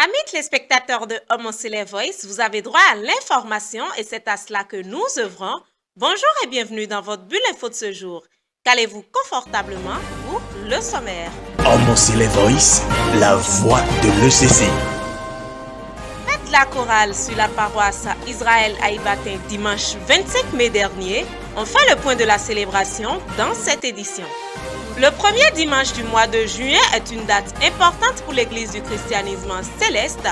Amis téléspectateurs de Homo Voice, vous avez droit à l'information et c'est à cela que nous œuvrons. Bonjour et bienvenue dans votre bulle info de ce jour. Calez-vous confortablement pour le sommaire. Homo Voice, la voix de l'ECC. Fête la chorale sur la paroisse Israël Haïbatin dimanche 25 mai dernier. On fait le point de la célébration dans cette édition. Le premier dimanche du mois de juin est une date importante pour l'Église du christianisme céleste.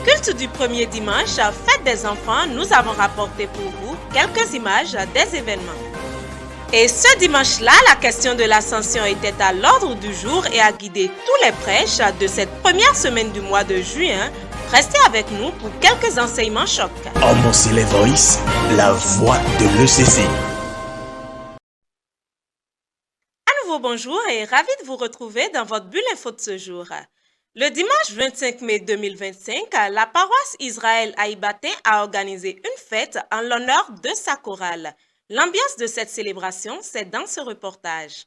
Culte du premier dimanche, fête des enfants, nous avons rapporté pour vous quelques images des événements. Et ce dimanche-là, la question de l'ascension était à l'ordre du jour et a guidé tous les prêches de cette première semaine du mois de juin. Restez avec nous pour quelques enseignements chocs. Homo Voice, la voix de l'ECC. Bonjour et ravi de vous retrouver dans votre bulle info de ce jour. Le dimanche 25 mai 2025, la paroisse Israël Haïbatin a organisé une fête en l'honneur de sa chorale. L'ambiance de cette célébration, c'est dans ce reportage.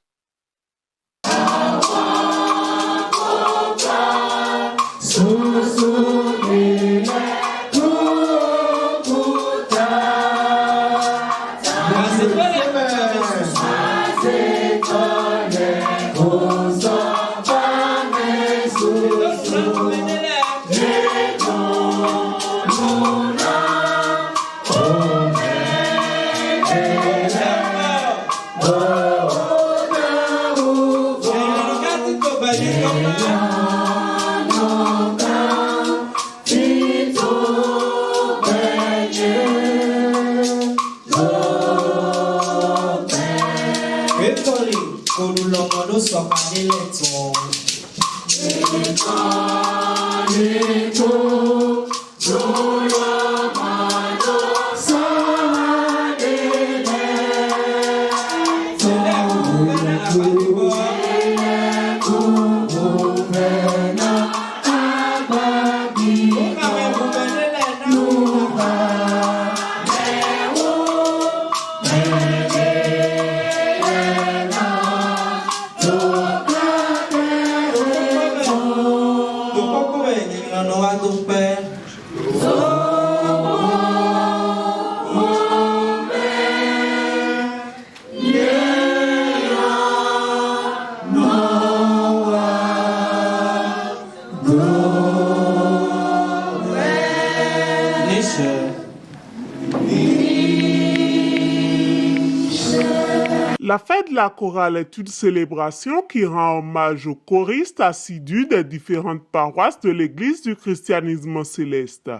La fête de la chorale est une célébration qui rend hommage aux choristes assidus des différentes paroisses de l'Église du christianisme céleste.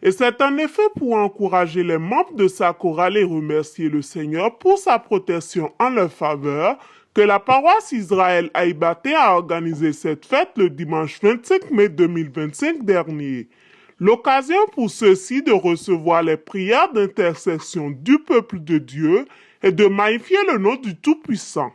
Et c'est en effet pour encourager les membres de sa chorale et remercier le Seigneur pour sa protection en leur faveur que la paroisse Israël Haïbatin a organisé cette fête le dimanche 25 mai 2025 dernier. L'occasion pour ceux-ci de recevoir les prières d'intercession du peuple de Dieu et de magnifier le nom du Tout-Puissant.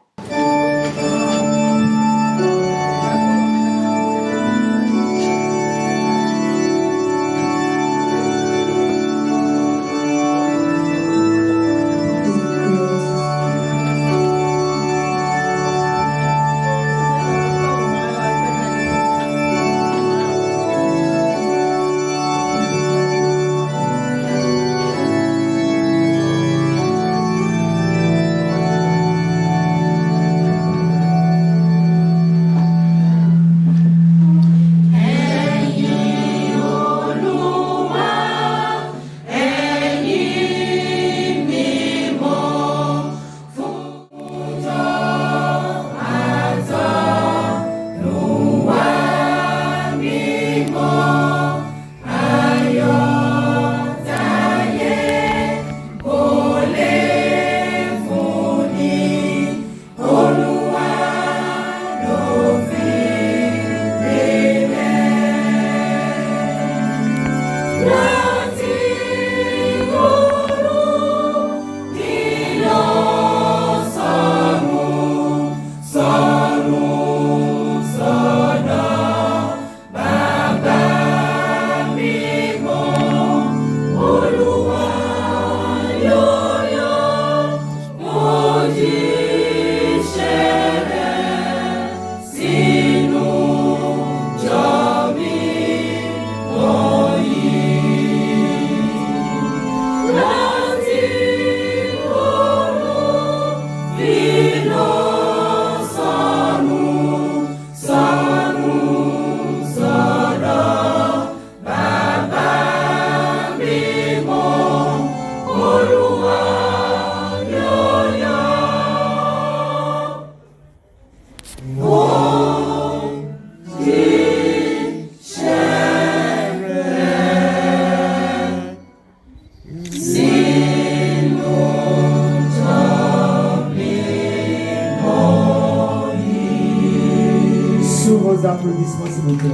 vous plaît.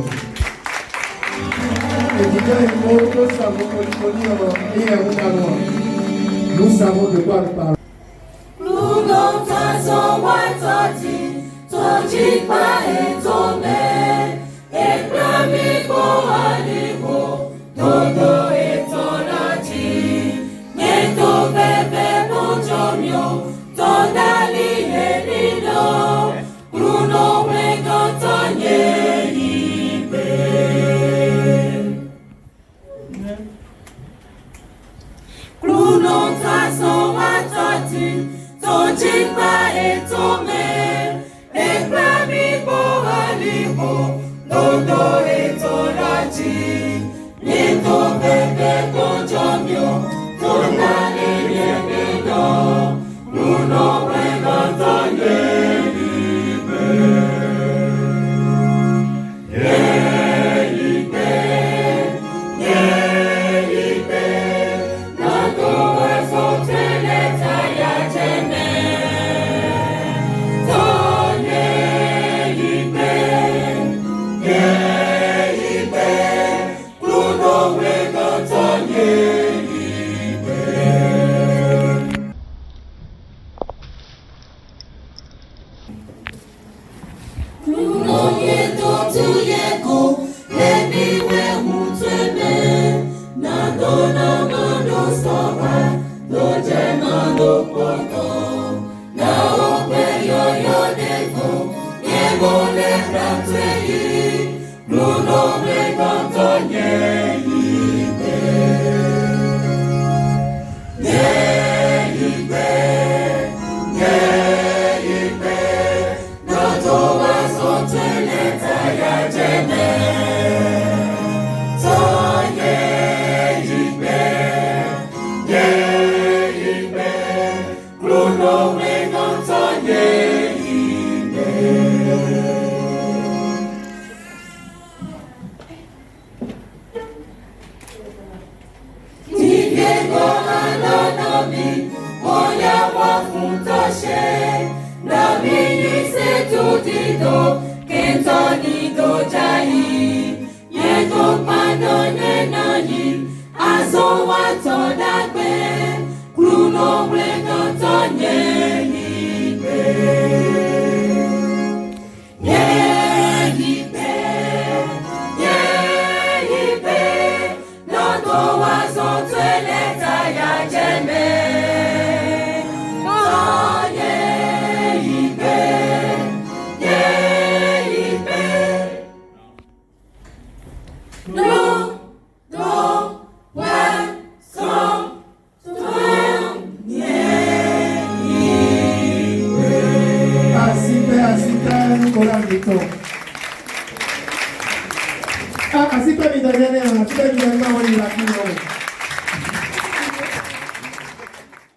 Nous savons de quoi nous parlons.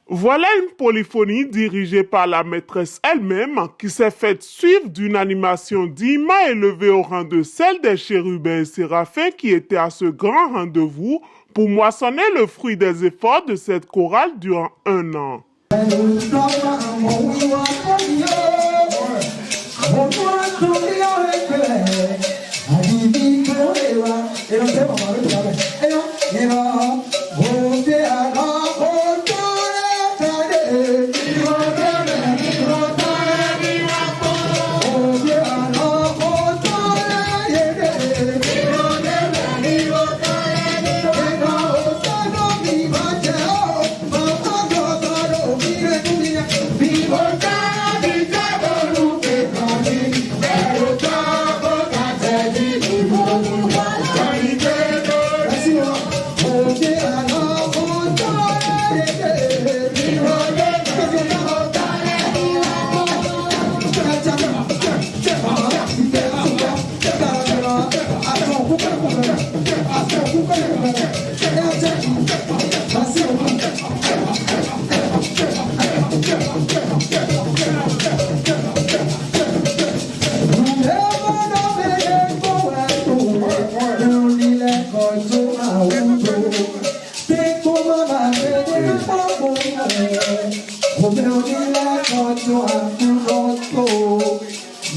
Voilà une polyphonie dirigée par la maîtresse elle-même qui s'est faite suivre d'une animation dignement élevée au rang de celle des chérubins et séraphins qui étaient à ce grand rendez-vous pour moissonner le fruit des efforts de cette chorale durant 1 an.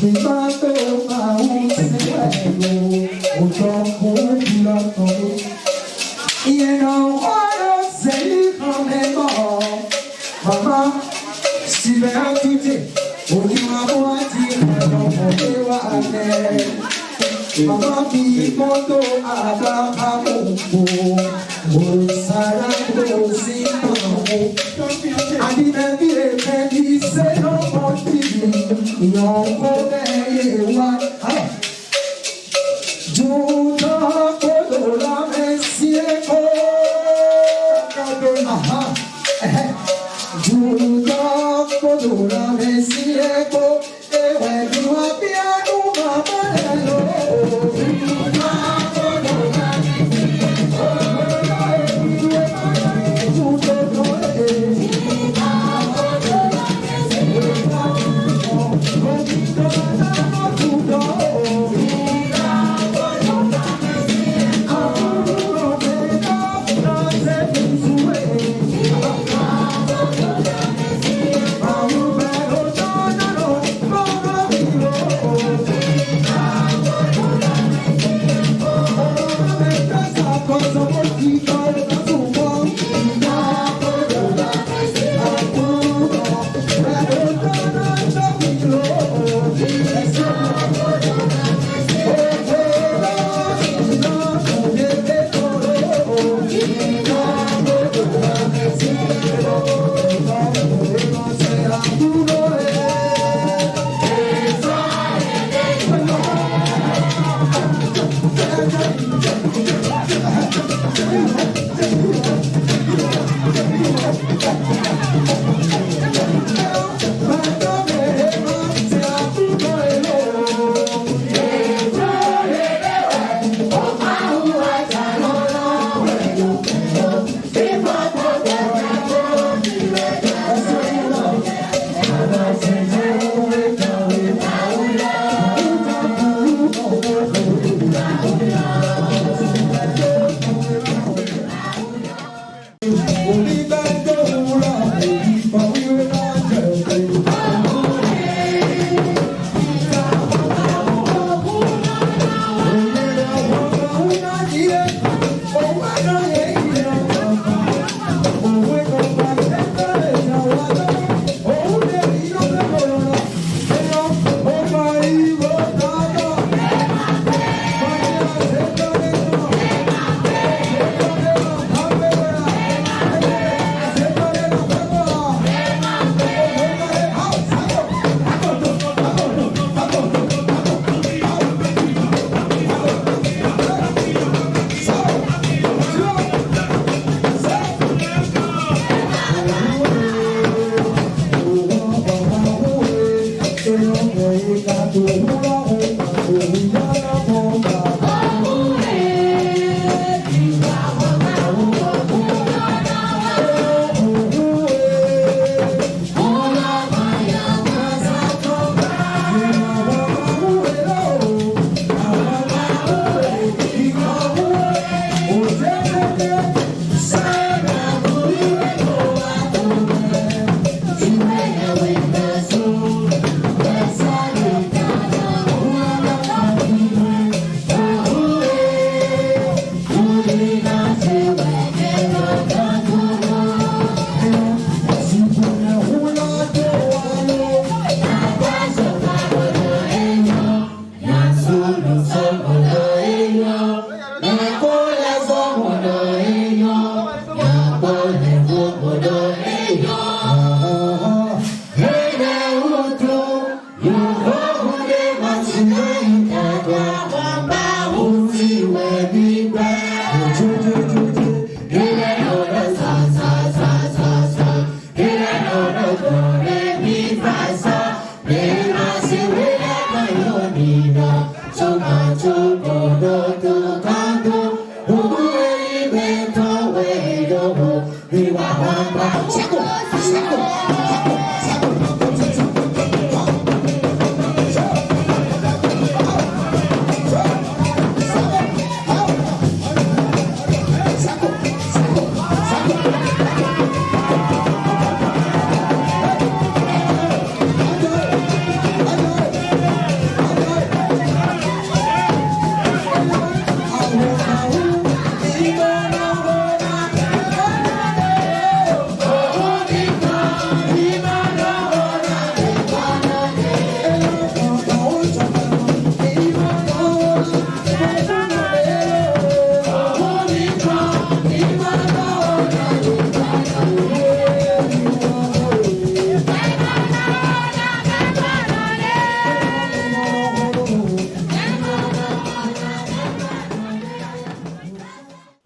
Mi mato, You know what I'm saying, Mama, si veramente, ogni volta non poteva andare. Mama mi portò ad Abu, sarà così, adiventare felice se non potevi, non potevi, giunta con la Messico, giunta con la Messico, e vengo a piano mamma.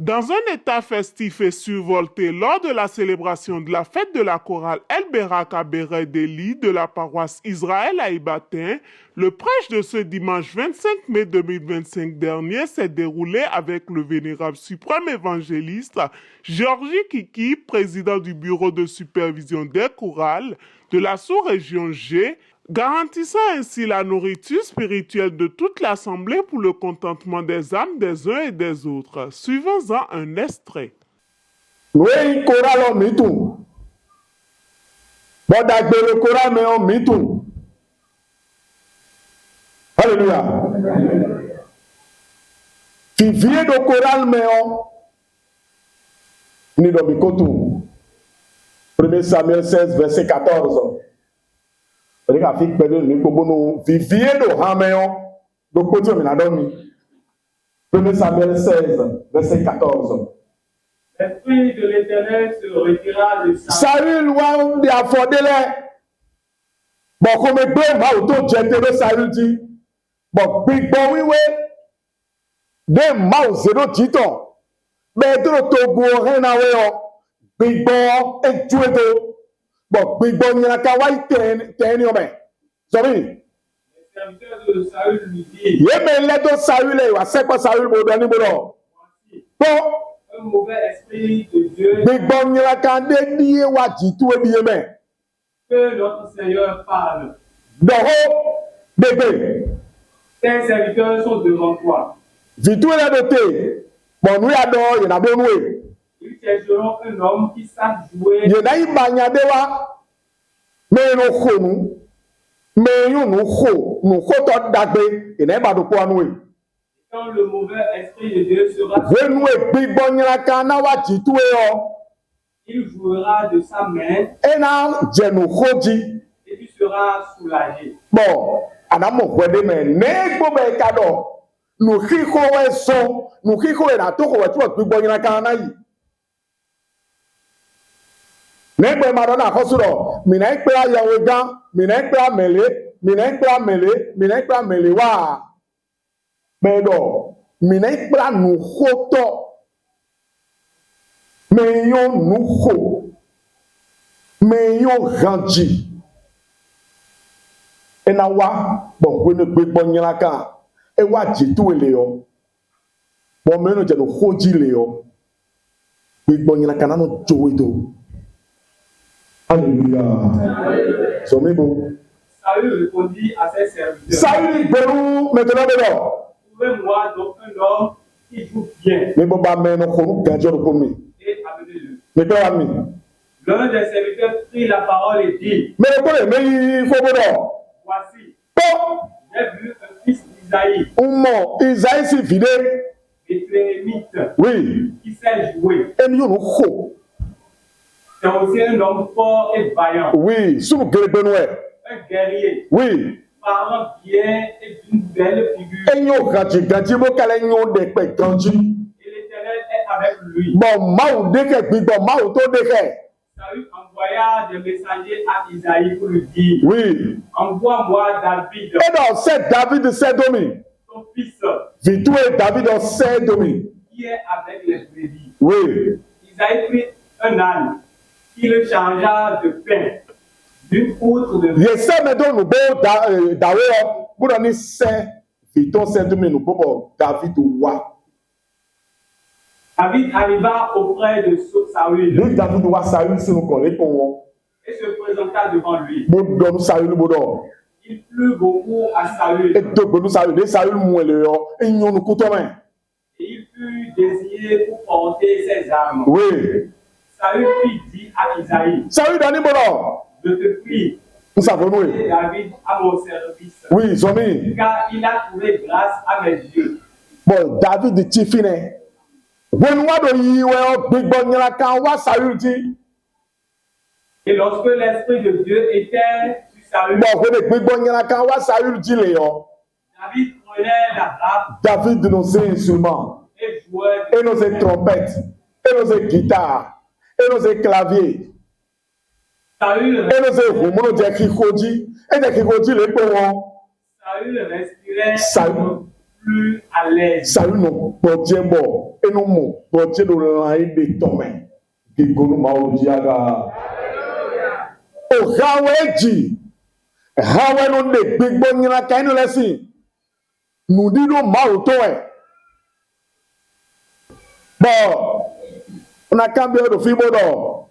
Dans un état festif et survolté lors de la célébration de la fête de la chorale El Beraka Beret Deli de la paroisse Israël à Ibatin, le prêche de ce dimanche 25 mai 2025 dernier s'est déroulé avec le vénérable suprême évangéliste Georgi Kiki, président du bureau de supervision des chorales de la sous-région G, garantissant ainsi la nourriture spirituelle de toute l'assemblée pour le contentement des âmes des uns et des autres. Suivons-en un extrait. Oui, choral en mitou. Bon, d'accord, le choral mais en mitou. Alléluia. Qui vient de choral mais en ni domikotou. 1 Samuel 16, verset 14. Vivier de Haméon, donc côté on a dormi. 1 Samuel 16, verset 14. L'esprit de l'Éternel se retira de Saül wa de affordele. Bon comme deux ma auto jeté de Saül dit. Bon big bon oui oui. De ma zéro titon. Mais de togo rien à weo. Big bon et tueto. Bon, big bon y a kawai ten yo ben. Sorry. Les serviteurs de Saül lui disent, Ye men leto Saül e wa se ko Saül bo dani bo do. Bon, un mauvais esprit de Dieu big bon y a kande diye wa jitu e diye men. que notre Seigneur parle. Do ho bebe. Tes serviteurs sont devant toi. Vitu e la dote. Bon nous ya do y na bo nous. Ils chercheront un homme qui sache jouer Ye na ibanya de wa. Me no khonu. Me yo no kho, no kho to dagbe, e na ba do po anu e. quand le mauvais esprit de Dieu sera Venu e big bon y a kana wa jitu e yo. il jouera de sa main E na je no kho ji. et tu seras soulagé. Bon, anamo kwede me ne gbo be kado. Nu khiko we so, nu khiko e na to ko we tu gbigbo yin kan na yi. Ne gbo ma do na ko suro, mi na pe aya we gan, mi na pe amele, mi na pe amele, mi na pe amele wa. Be do, mi na pe nu khoto. Me yo nu kho. Me yo ganji. Ena wa bon we ne gbigbo yin kan. E wa jitu ele yo. Bon me no je no khoji le yo. Gbigbo yin kan na no jowe do. Alléluia. Somibo. Saül répondit à ses serviteurs, Saül beru maintenant de trouvez-moi donc un homme qui joue bien me bo ba me no khonu gajo ro ko mi. et amenez-le. Me pe wa mi. L'un des serviteurs prit la parole et dit, Me ko le me fo bo do. voici, Po j'ai vu un fils d'Isaïe, umo Isaïe si vide. Béthlémite, Oui. qui sait jouer. En yo no kho. C'est aussi un homme fort et vaillant, Oui, sou gele no e. un guerrier, Oui. parlant bien et d'une belle figure. En yo gaji bo kale nyo de pe ganji. Et l'Éternel est avec lui. Bon ma o de ke gbigbo ma o to de ke. Saül envoya des messagers à Isaïe pour lui dire, Oui. envoie-moi David, Et dans cette David Sedomi. ton fils, Vitu e David o Sedomi. qui est avec les brebis. Oui. Isaïe prit un âne, qui le changea de pain, d'une poutre de Ye se me do nu bo dawe o. Budo ni se Vitu Sedomi nu bo David wa. David arriva auprès de Saül Ni David wa Saül si nu kon le kon wo. et se présenta devant lui. Bo do nu Saül bo do. Il plut beaucoup à Saül E do bo nu Saül de Saül mu ele yo. E nyon nu kuto men. et il fut désigné pour porter ses armes. Oui. Saül fit dit à Isaïe, Saül dani bo do. je te prie, Nous savons nous. mets David à mon service, Oui, zomi. car il a trouvé grâce à mes yeux. Bon David ti fine. When wa do yi we o gbigbo nyara kan wa Saül ti. Et lorsque l'Esprit de Dieu était sur Saül, Bon ko de gbigbo nyara kan wa Saül ti le yo. David prenait la harpe David nos instruments. et jouait Et nos trompettes. Et nos guitares. Et nos claviers. Saül Et nos homo de kikoji. Et de kikoji le po won. Saül respirait Saül. plus à l'aise. Salut nous portier bon et nous mon portier de l'année de tomber. Qui nous m'a dit aga. O haweji. Hawe nous de big bon ni la kaino lesi. Nous dit nous m'a autoé. Bon, on a cambié de fibre d'or.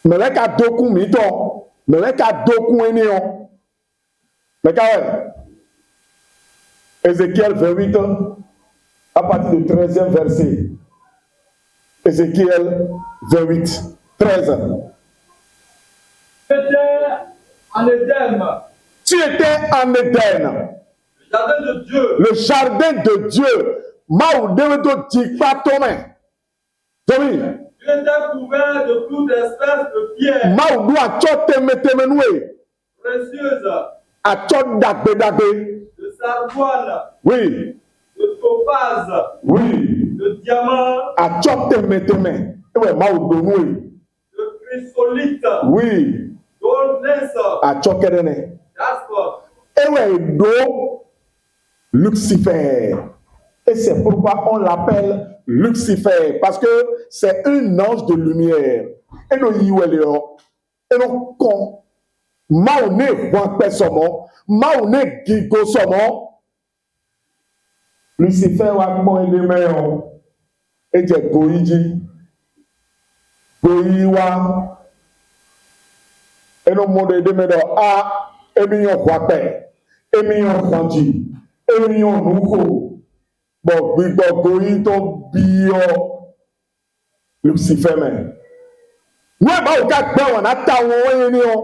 Mais là qu'à deux coups mito. Mais là qu'à deux coups enion. Mais quand même. Ézéchiel 28, à partir du 13e verset. Ézéchiel 28, 13. J'étais en Éden, Tu étais en Éden, le jardin de Dieu. le jardin de Dieu. Maou deveto dikpa tome. Zomi, Tu étais couvert de toute espèce de pierres maou do acho teme noue. précieuses, Acho dagbe dagbe. de sargoine, Oui, de topaz, oui. de diamant, Acho teme. Ewe maou do noue. de chrysolite, Oui, d'onyx, acho kedene. jaspe, Ewe do Lucifer. Et c'est pourquoi on l'appelle Lucifer. Parce que c'est un ange de lumière. Et nous y allons. Et nous con. Maone Wampé Somo. Maone Gigo Somo. Lucifer wa bon ele meyon. Et je goyiji. Goyiwa. Et nous monde de medo a. Emiyon Wampé. Emiyon Kwanji. Emiyon Nuko. Bon, gbígbọ́ goyin tó bí ọ Lucifer mẹ́. Wọ́n ẹ̀ báwo ká gbẹ́ wọn náà táwọn wọ́n ní ọ.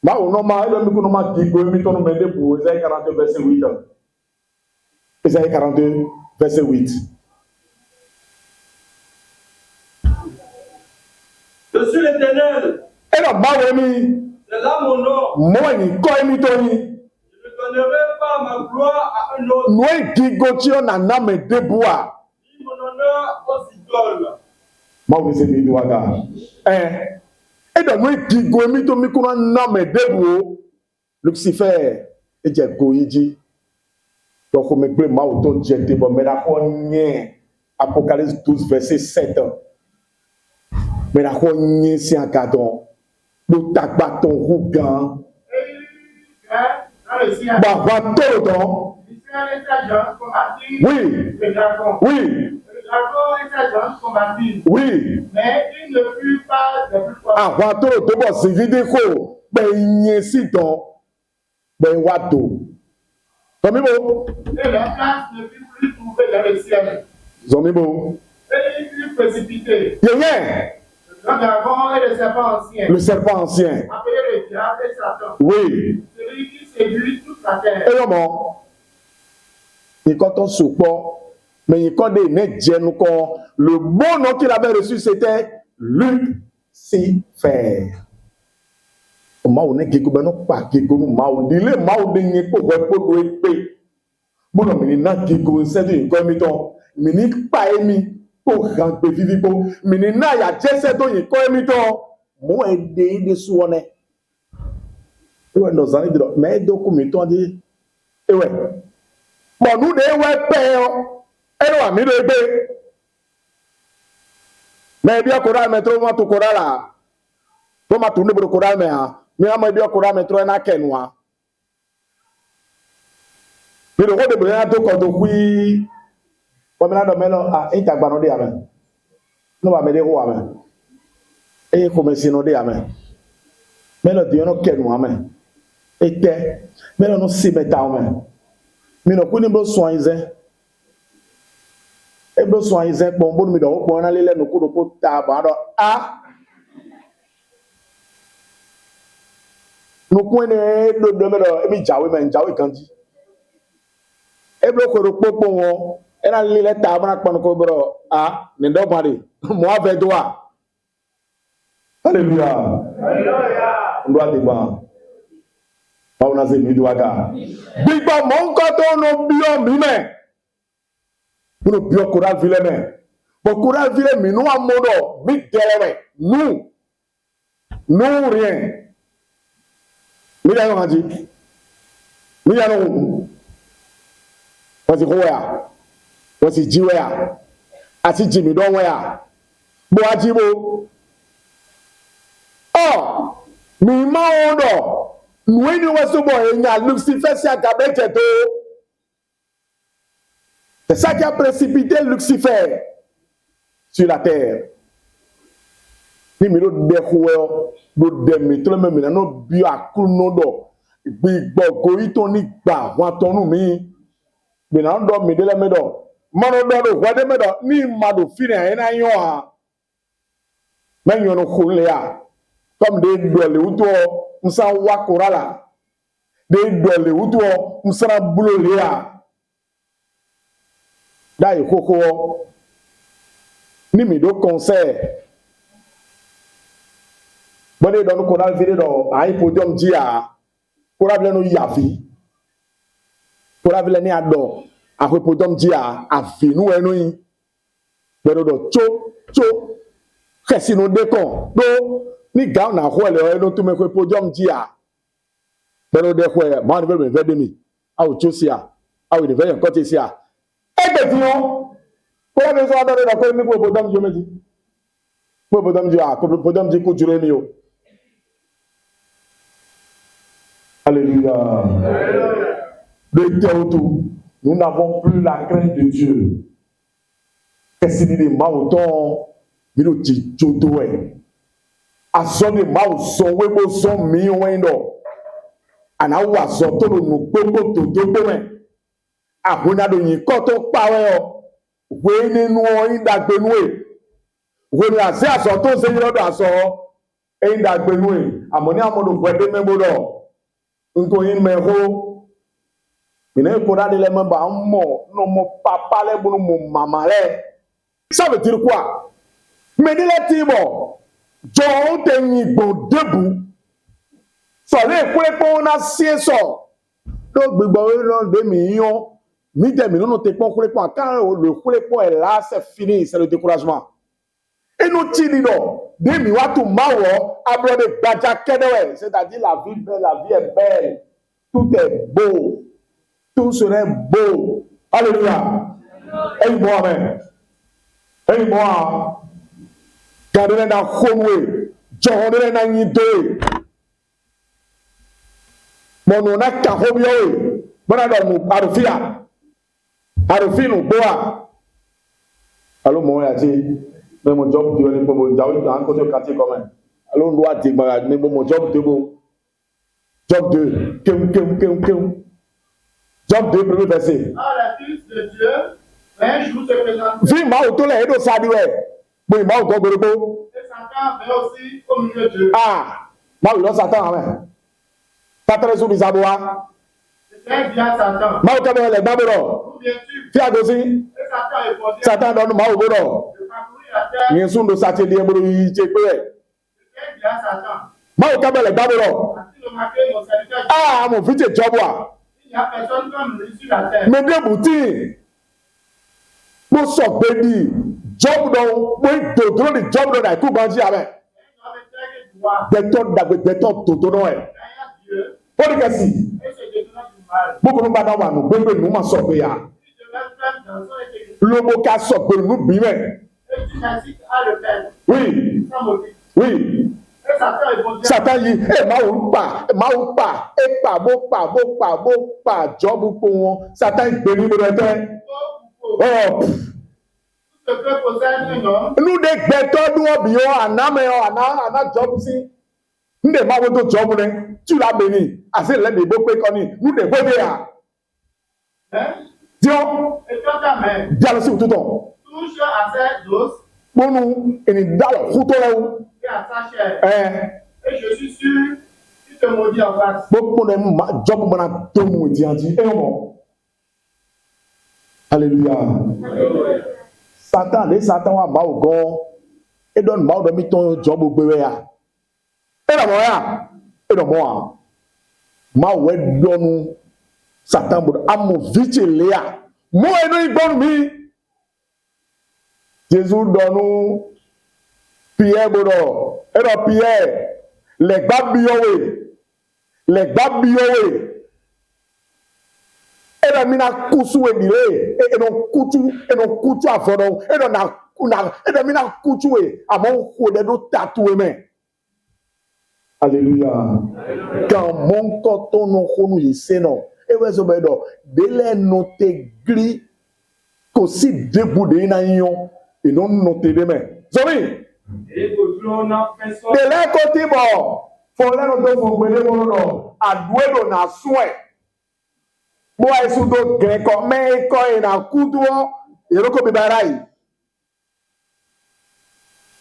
Báwo náà máa ẹlẹ́mi kó náà máa di goyin mi tó náà mẹ́lẹ́ bò Ésaïe 42 verset 8. Ésaïe 42 verset 8. Je suis l'Éternel, Ẹ lọ báwo mi, c'est là mon nom. mọ́ ẹ̀yìn kọ́ ẹ̀mí tó yín. Je ne donnerai pas ma gloire à un autre, Nù ìdígo tí ó nà ná mi débù à. ni mon honneur aux idoles. Báwo ni ṣe mi ìdíwá gà? Ẹ dọ̀ nù ìdígo ẹ̀mí tó mi kó náà ná mi débù o. Lucifer ẹ jẹ́ goyin jí. Donc, on me plaît, ma auto jeté, bon, mais la cognée, Apocalypse 12, verset 7. Mais la cognée, c'est un cadeau. Le tabaton rougan. Bah, va tout donc. Oui, Le dragon. oui, Le dragon et sa jambe combattirent, oui. mais il ne fut pas le plus fort. Ah, va tout, de bon, c'est vidéo. Ben, y si donc. Ben, wato. Zomi bo. Et leur place ne fut plus trouvée dans le ciel. Zomi bo. Et il fut précipité. Yé, Le grand dragon et le serpent ancien, le serpent ancien. appelé le diable et Satan, Oui. celui qui séduit toute la terre. Et comment? Il quand on souport, mais il quand des nez nous quand le bon nom qu'il avait reçu c'était Lucifer. On est qui gouverne pas qui gouverne maou dile maou denye pour do épée. Bon non mais n'a qui gouverne c'est une commission. Mais ni pas émis pour rentrer vivre pour. Mais ni na ya jesse do une commission. Moi aider de souone. Ouais nos amis de mais do commission dit et ouais. Bon, nous, nous, payons. Et nous, amis, nous, mais bien, Koral, mais trop, moi, tout Koral, là. Bon, ma tourne pour le Koral, mais, mais, bien, Koral, mais trop, n'a qu'un noir. Mais le rôle de Brian, tout, quand on oui. Bon, maintenant, ah, il t'a bandé, amen. Nous, va me dire, amen. Et comme si nous, amen. Mais le Dieu, nous, qu'un noir, amen. Et que, mais nous, si, mais, amen. Mi no kuni bro soinze e bro soinze bon mi do bon na lele no ko ko ta ba do a no ko ne do do me do e mi jawe kanji e bro ko popo won e na lele ta ba na pon ko bro a ni do mari mo ave do a hallelujah ndo ati ba báwo na ṣe mi do aga gbígbọ́ mọ́ ń kọ́ tó ń bí ọ́ mi mẹ́ nínú bí ọ́ Koral Ville mẹ́ bọ́ Koral Ville mi nú amúdọ̀ mi dẹ̀rẹ̀ mẹ́ nú rien mi yà yọ̀ hàn jí mi yà yọ̀ wọ́n ti kó wẹ̀ à wọ́n ti jí wẹ̀ à àti jìmì dán wẹ̀ à bó wá jí bó ọ̀ mi máa ń dọ̀ nùwé ni wọ́n sọ bọ̀ èèyàn Lucifer sí àgàbẹ́jẹ̀ tó c'est ça qui a précipité Lucifer sur la terre ni mi ló dẹ kó ẹ ló dẹ mi tó lọ́mọ mi náà bí àkúrú dọ̀ gbígbọ́ gorí tó ní gbà wọn tọ́nu mi gbìnà ń dọ̀ mí délẹ̀ mi dọ̀ mọ́nà dọ̀ ló wọ́n dé mi dọ̀ ní ìmàdò fìrì àyẹ̀ náà yọ̀ hàn mẹ́yìn ọ̀nà kò lè à comme de dọ̀lẹ̀ wútọ́ nsán wá kóra la de dọ̀lẹ̀ wútọ́ nsán búlò lè à dáyé kókó ní mi dó kọ́nsẹ́ bọ́dé dọ́nu kóra fìdí dọ̀ àyè podium jí à kóra bilẹ̀ nu yàfi kóra bilẹ̀ ní àdọ̀ àhwé podium jí à àfínú ẹnu yìí bẹ́ẹ̀ dọ̀ tso kẹsì nu dé kàn dó ní gàá nà hó ẹlẹ́ ẹnu tó mẹ́kọ́ podium jí à bẹ́ẹ̀ dọ̀ hó ẹ̀ máa ní bẹ́ẹ̀ bẹ́ẹ̀ dé mi àwò tso sí à àwò ìdìbẹ́ yẹn kọ́ ti sí à ẹgbẹ́ tí wọ́n kóra bí sọ́wọ́n dọ́dọ̀ kọ́ ní kó podium jí méjì kó podium jí à kó podium jí kó jùlọ ní o. Alléluia. Le théoto, nous n'avons plus la crainte de Dieu. Qu'est-ce qu'il dit, Maouton, il dit, Jodoé. A son de Maouson, Webo son, Miouendo. Anawa son, tout le monde, Bobo, Toto, a Honado, Yikoto, Power, Wayne, Inda, Benue. When you are there, so to say, you know, so, Inda, Benue, Ammonia, Mono, Wede, Memoro. Nkoyin mẹ́hó ìná ìkóra de lẹ́ mẹ́ba mọ̀ ní ọmọ papa lẹ́ bọ́nu mọ̀ màmá lẹ́ sábẹ̀ tiri kú à mẹ́dílẹ̀ tì bọ̀ jọ ó tẹ̀ yín gbọ̀n débù sọ̀rọ̀ ìkúrẹ́ pé wọ́n náà ṣe sọ̀ ló gbégbá orí náà dé mi yán mi dẹ̀ mi nínú tẹ̀ pọ́n kúrẹ́ pọ́n àkàrà le kúrẹ́ pọ́n ẹ̀ là c'est fini c'est le découragement inú tí ni dọ̀ dé mi wá tún máa wọ̀ abúlé gbàjà kẹ́dẹ́wẹ̀ c'est-à-dire la vie belle la vie est belle tout est beau tout serait beau alléluia ẹ̀yin bọ́ amẹ́ ẹ̀yin bọ́ a gàdúrà náà kọ́nùwé jọ̀hónúwé náà yin dóye mọ̀nù náà kàhóbíọ́wé bọ́nà dọ̀ nù àrùfíà nù gbọ́ a alo mọ̀ ẹ́ àti mais mon job de venir pour mon job en côté quartier commun alors on doit dire mais mon job de beau job de job de premier verset Ah, le Fils de Dieu, un jour se présente. vi ma auto le edo sadi we bo ma auto gbogbo Et Satan vint aussi au milieu d'eux. ah ma lo Satan amen tatre su bisaboa C'était bien Satan. ma auto le gbaboro D'où viens-tu? fi agosi Et Satan répondit, Satan don ma oboro je parcouris la terre. yin sun do sati de eboro yi je pe C'était bien Satan. ma auto le gbaboro As-tu remarqué mon serviteur? ah mo fi je job wa Il n'y a personne comme lui sur la terre. me de buti mo sọ pé di job don mo dodoro di job don na ku banji abe Un homme intègre et droit, gbẹtọ dagbe gbẹtọ toto náà ẹ craignant Dieu ó ní kẹsì et se détournant du mal. gbogbo ní bàtà wà nù gbẹgbẹ nù má sọ pé ya Il devait faire dans son intégrité lóbo ká sọ pé nù bí mẹ et tu m'incites à le faire oui sans motif. oui Et Satan répondit, Satan yìí ẹ máa ń pa ẹ pa bó pa jọ́bù pọ̀ wọn Satan gbé ní gbọdọ̀ tẹ́ faux ou faux. ọ Tout ce que possède un homme, nù dé gbẹtọ dún ọbì yọ ànámẹ ọ àná jọ́bù sí ndé máa wọ́n tó jọ́bù rẹ tù lábẹ́ ni àti ìlẹ́dẹ̀ ìbò pé kọ́ni nù dé gbé yà hein, diọ et quand ta main dialọ sí òtútọ touche à ses os kpọnu ènìdálọ kútọ lẹwọ et à sa chair, ẹ. et je suis sûr qu'il te maudit en face. Gbogbo ne ma job mana to mu ti anti e mo hallelujah Satan wa ma o gan e don ma o do mi ton job gbe we ya e do mo a ma we donu Satan bo amu vite le ya mo e no igbon mi Jesus donu Pierre bodo e do Pierre le gba bi owe ena mina kusu edile eno kutu afodo eno na ena mina kutu amo kode do tatu eme. Alléluia. Quand mon coton no konu yiseno ewe so bedo dele no te gri kosi debu de ina yon e non no te deme. Zomi. Dele koti bo fo le no to fo gbele mo no aduedo na swe. Bo aisu do greko me ko ina kudu eroko bibarai.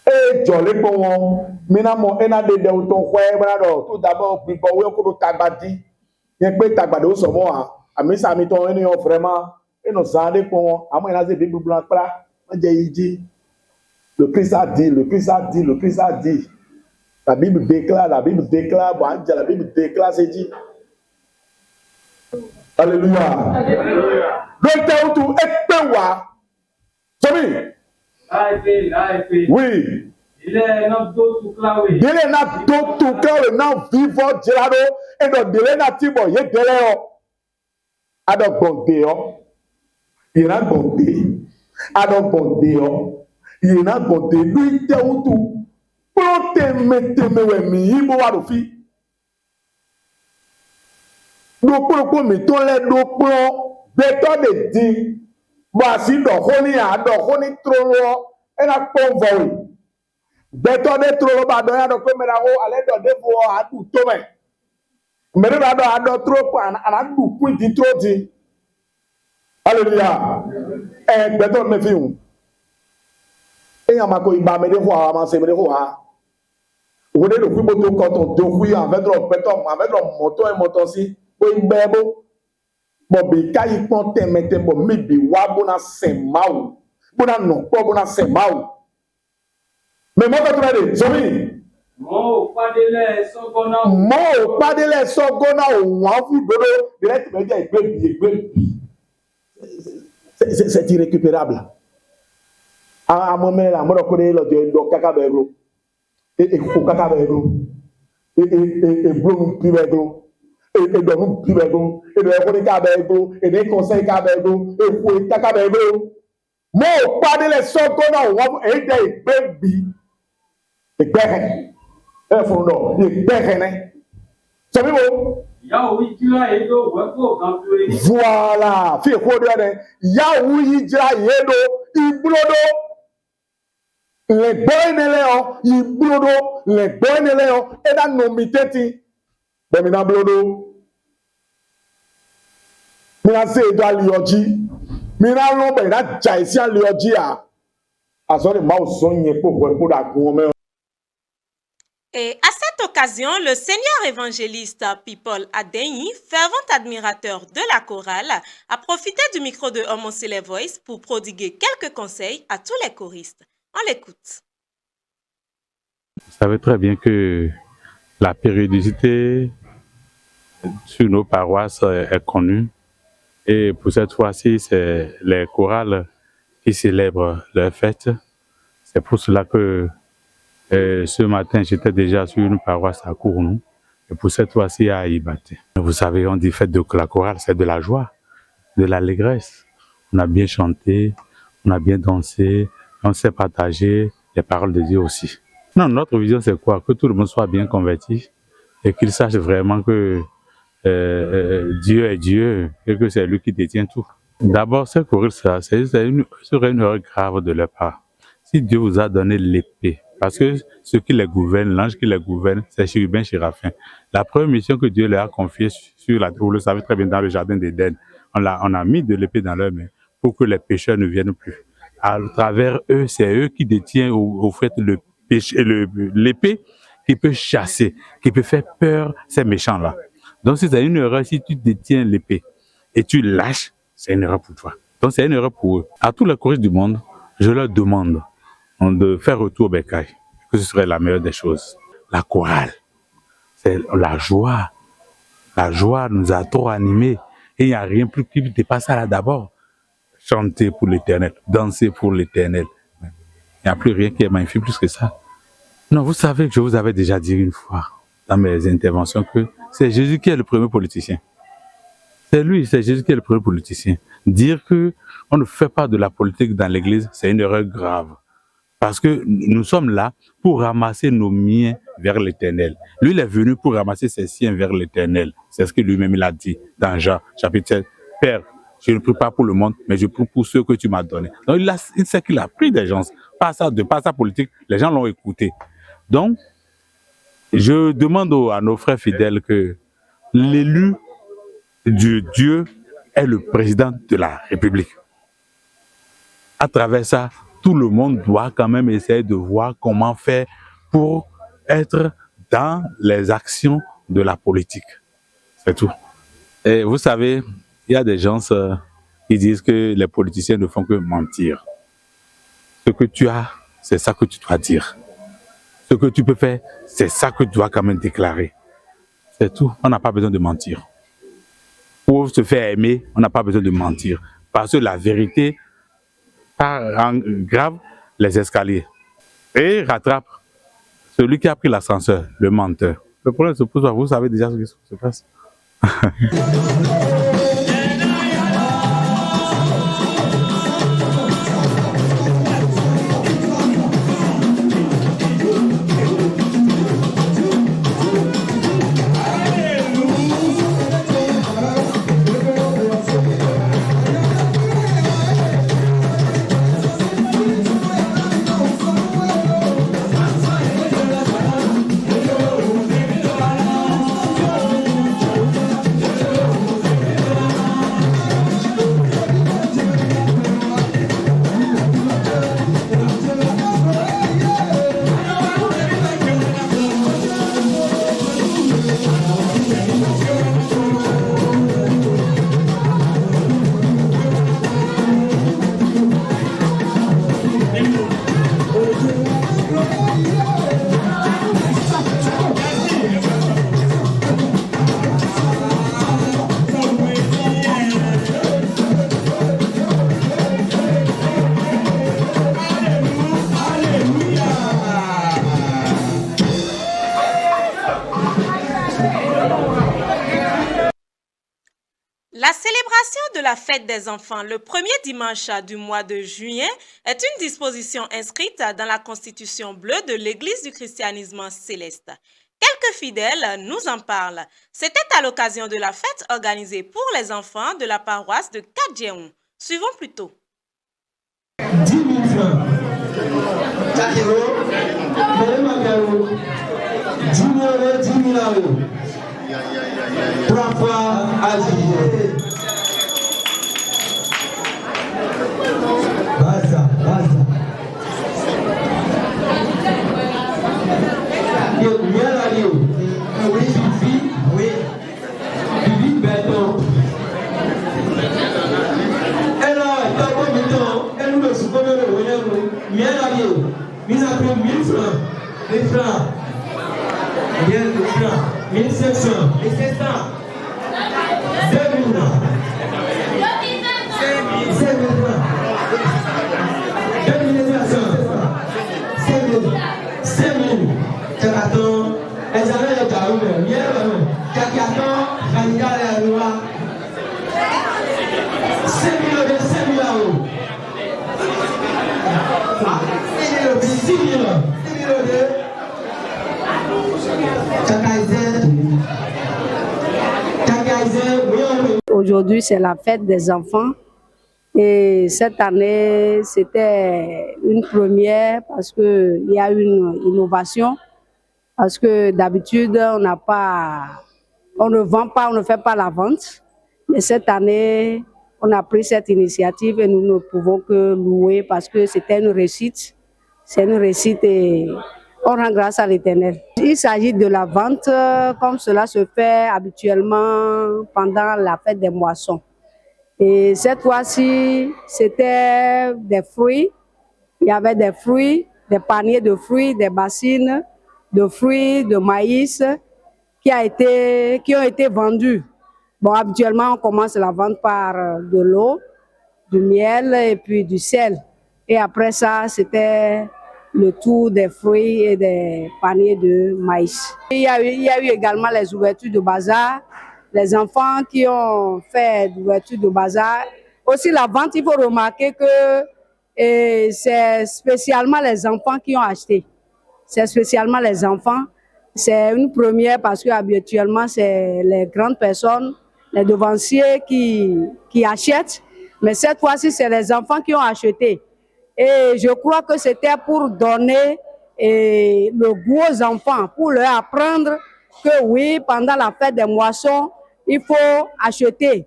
E jole po won mina mo ena de o to kwe bra do to dabo bibo we ko do tagbadi yen pe tagbado so mo ami sa mi to eni o vraiment e no sande po won amo ina se bible blanc pra ma je yiji le Christ a dit le Christ a dit le Christ a dit la Bible déclare bon la Bible déclare c'est dit. Alléluia. Alléluia. Donc tu es wa Somi. Oui. Il est na do tu clawe na vivo gelado e do dele na tibo ye dele o ado bonde o ina bonde ado bonde o ina bonde lui te utu prote meteme we mi ibo wa do fi do pro mi to le do pro beto de di ba si do honi trolo ena convoy beto de trolo ba do ya do ko mera ho ale do de vo adu to me mere ba do ado tro ko ana du ku di tro di. Hallelujah. Beto me fi un e ya ma ko iba me de ho a ma se me de ho a wo de do ku moto ko to do ku ya vedro beto ma vedro moto si o igbebo bo be kai pon temete bo mi bi wa bona semau bona no po bona semau me mo ko tore Zomi mo padele sogona o wa fu dodo direct me je igbe c'est irrécupérable a mo me la mo ko de lo je do kaka bego e ko kaka bego e blom pi bego e do pi bego e do ko ni ka bego e de conseil ka bego e ko kaka bego mo padele sogona o wa e de igbe bi igbe e fun no igbe ne so mi mo voilà fi ko de ne yawu yijira yedo iblodo le boineleo iblodo le boineleo e da no miteti be mi na blodo mi na se do alioji mi na lo be na jaisi alioji aso de ma o so yen po da gun me. Et à cette occasion, le Seigneur évangéliste People Adeyni, fervent admirateur de la chorale, a profité du micro de Homosele Voice pour prodiguer quelques conseils à tous les choristes. On l'écoute. Vous savez très bien que la périodicité sur nos paroisses est connue. Et pour cette fois-ci, c'est les chorales qui célèbrent leur fête. C'est pour cela que ce matin, j'étais déjà sur une paroisse à Cournou, et pour cette fois-ci à Ibaté. Vous savez, on dit fête de la chorale, c'est de la joie, de l'allégresse. On a bien chanté, on a bien dansé, on s'est partagé les paroles de Dieu aussi. Non, notre vision, c'est quoi? Que tout le monde soit bien converti et qu'il sache vraiment que Dieu est Dieu et que c'est lui qui détient tout. D'abord, ce chorale, ça serait une erreur grave de leur part. Si Dieu vous a donné l'épée, parce que ceux qui les gouvernent, l'ange qui les gouverne, c'est Chérubin, Séraphin. La première mission que Dieu leur a confiée sur la terre, vous le savez très bien, dans le jardin d'Éden, on a mis de l'épée dans leurs mains pour que les pécheurs ne viennent plus. À travers eux, c'est eux qui détiennent au fait l'épée qui peut chasser, qui peut faire peur ces méchants-là. Donc si c'est une erreur, si tu détiens l'épée et tu lâches, c'est une erreur pour toi. Donc c'est une erreur pour eux. À tous les choristes du monde, je leur demande de faire retour au bécail, que ce serait la meilleure des choses. La chorale, c'est la joie. La joie nous a trop animés. Et il n'y a rien plus qui dépasse ça là d'abord. Chanter pour l'Éternel, danser pour l'Éternel. Il n'y a plus rien qui est magnifique plus que ça. Non, vous savez que je vous avais déjà dit une fois dans mes interventions que c'est Jésus qui est le premier politicien. C'est lui, c'est Jésus qui est le premier politicien. Dire qu'on ne fait pas de la politique dans l'Église, c'est une erreur grave. Parce que nous sommes là pour ramasser nos miens vers l'Éternel. Lui, il est venu pour ramasser ses siens vers l'Éternel. C'est ce que lui-même il a dit dans Jean, chapitre 7. Père, je ne prie pas pour le monde, mais je prie pour ceux que tu m'as donnés. Donc, il sait qu'il a pris des gens. Pas sa politique, les gens l'ont écouté. Donc, je demande à nos frères fidèles que l'élu de Dieu est le président de la République. À travers ça, tout le monde doit quand même essayer de voir comment faire pour être dans les actions de la politique. C'est tout. Et vous savez, il y a des gens qui disent que les politiciens ne font que mentir. Ce que tu as, c'est ça que tu dois dire. Ce que tu peux faire, c'est ça que tu dois quand même déclarer. C'est tout. On n'a pas besoin de mentir. Pour se faire aimer, on n'a pas besoin de mentir. Parce que la vérité grave les escaliers et rattrape celui qui a pris l'ascenseur, le menteur. Le problème se pose, vous savez déjà ce qui se passe. La célébration de la fête des enfants le premier dimanche du mois de juillet est une disposition inscrite dans la Constitution bleue de l'Église du christianisme céleste. Quelques fidèles nous en parlent. C'était à l'occasion de la fête organisée pour les enfants de la paroisse de Kadjeon. Suivons plutôt. 10 000 francs. Takero, Belemagao, 10 000 euros, 10 000 euros. 3 fois à 10 000. Basta, basta. Miel à Rio. Oui, Fifi, oui. Fifi Béton. Elle nous le soupçonne de venir, miel à Rio. Nous avons pris 1000 francs. 1000 francs. 1000 francs. 1700. 1700. 2000 francs. 5000 francs. 2700. 5000. 5000. Cakaton. Elles avaient le carreau, miel, Cakaton, Ranigal et Anoua. 5000 euros, 5000 euros. 6 000 euros. Aujourd'hui, c'est la fête des enfants et cette année, c'était une première parce qu'il y a une innovation. Parce que d'habitude, on ne vend pas, on ne fait pas la vente. Mais cette année, on a pris cette initiative et nous ne pouvons que louer parce que c'était une réussite. C'est une réussite et on rend grâce à l'Éternel. Il s'agit de la vente comme cela se fait habituellement pendant la fête des moissons. Et cette fois-ci, c'était des fruits. Il y avait des fruits, des paniers de fruits, des bassines de fruits, de maïs qui ont été vendus. Bon, habituellement, on commence la vente par de l'eau, du miel et puis du sel. Et après ça, c'était le tour des fruits et des paniers de maïs. Il y a eu également les ouvertures de bazar, les enfants qui ont fait l'ouverture de bazar. Aussi la vente, il faut remarquer que c'est spécialement les enfants qui ont acheté. C'est spécialement les enfants. C'est une première parce que habituellement, c'est les grandes personnes, les devanciers qui achètent. Mais cette fois-ci, c'est les enfants qui ont acheté. Et je crois que c'était pour donner le goût aux enfants, pour leur apprendre que oui, pendant la fête des moissons, il faut acheter.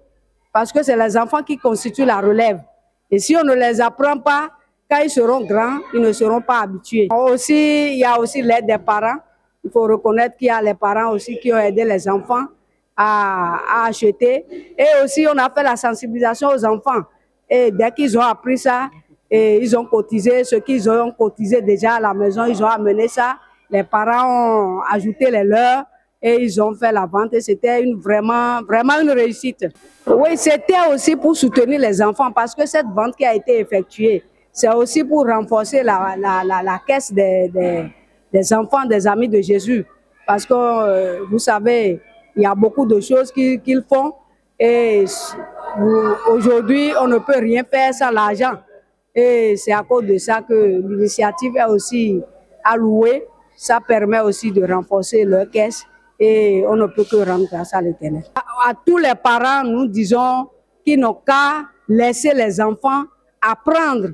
Parce que c'est les enfants qui constituent la relève. Et si on ne les apprend pas, quand ils seront grands, ils ne seront pas habitués. Aussi, il y a aussi l'aide des parents. Il faut reconnaître qu'il y a les parents aussi qui ont aidé les enfants à acheter. Et aussi, on a fait la sensibilisation aux enfants. Et dès qu'ils ont appris ça, et ils ont cotisé, ceux qu'ils ont cotisé déjà à la maison, ils ont amené ça. Les parents ont ajouté les leurs et ils ont fait la vente. Et c'était vraiment une réussite. Oui, c'était aussi pour soutenir les enfants parce que cette vente qui a été effectuée, c'est aussi pour renforcer la caisse des enfants, des amis de Jésus. Parce que, vous savez, il y a beaucoup de choses qu'ils font. Et aujourd'hui, on ne peut rien faire sans l'argent. Et c'est à cause de ça que l'initiative est aussi allouée. Ça permet aussi de renforcer leur caisse. Et on ne peut que rendre grâce à l'Éternel. À tous les parents, nous disons qu'ils n'ont qu'à laisser les enfants apprendre.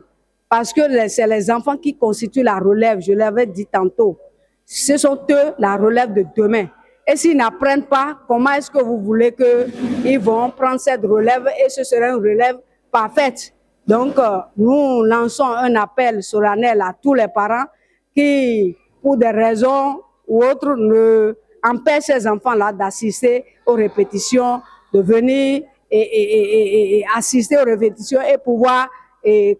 Parce que c'est les enfants qui constituent la relève, je l'avais dit tantôt. Ce sont eux la relève de demain. Et s'ils n'apprennent pas, comment est-ce que vous voulez qu'ils vont prendre cette relève et ce sera une relève parfaite. Donc, nous lançons un appel solennel à tous les parents qui, pour des raisons ou autres, ne empêchent ces enfants-là d'assister aux répétitions, de venir et assister aux répétitions et pouvoir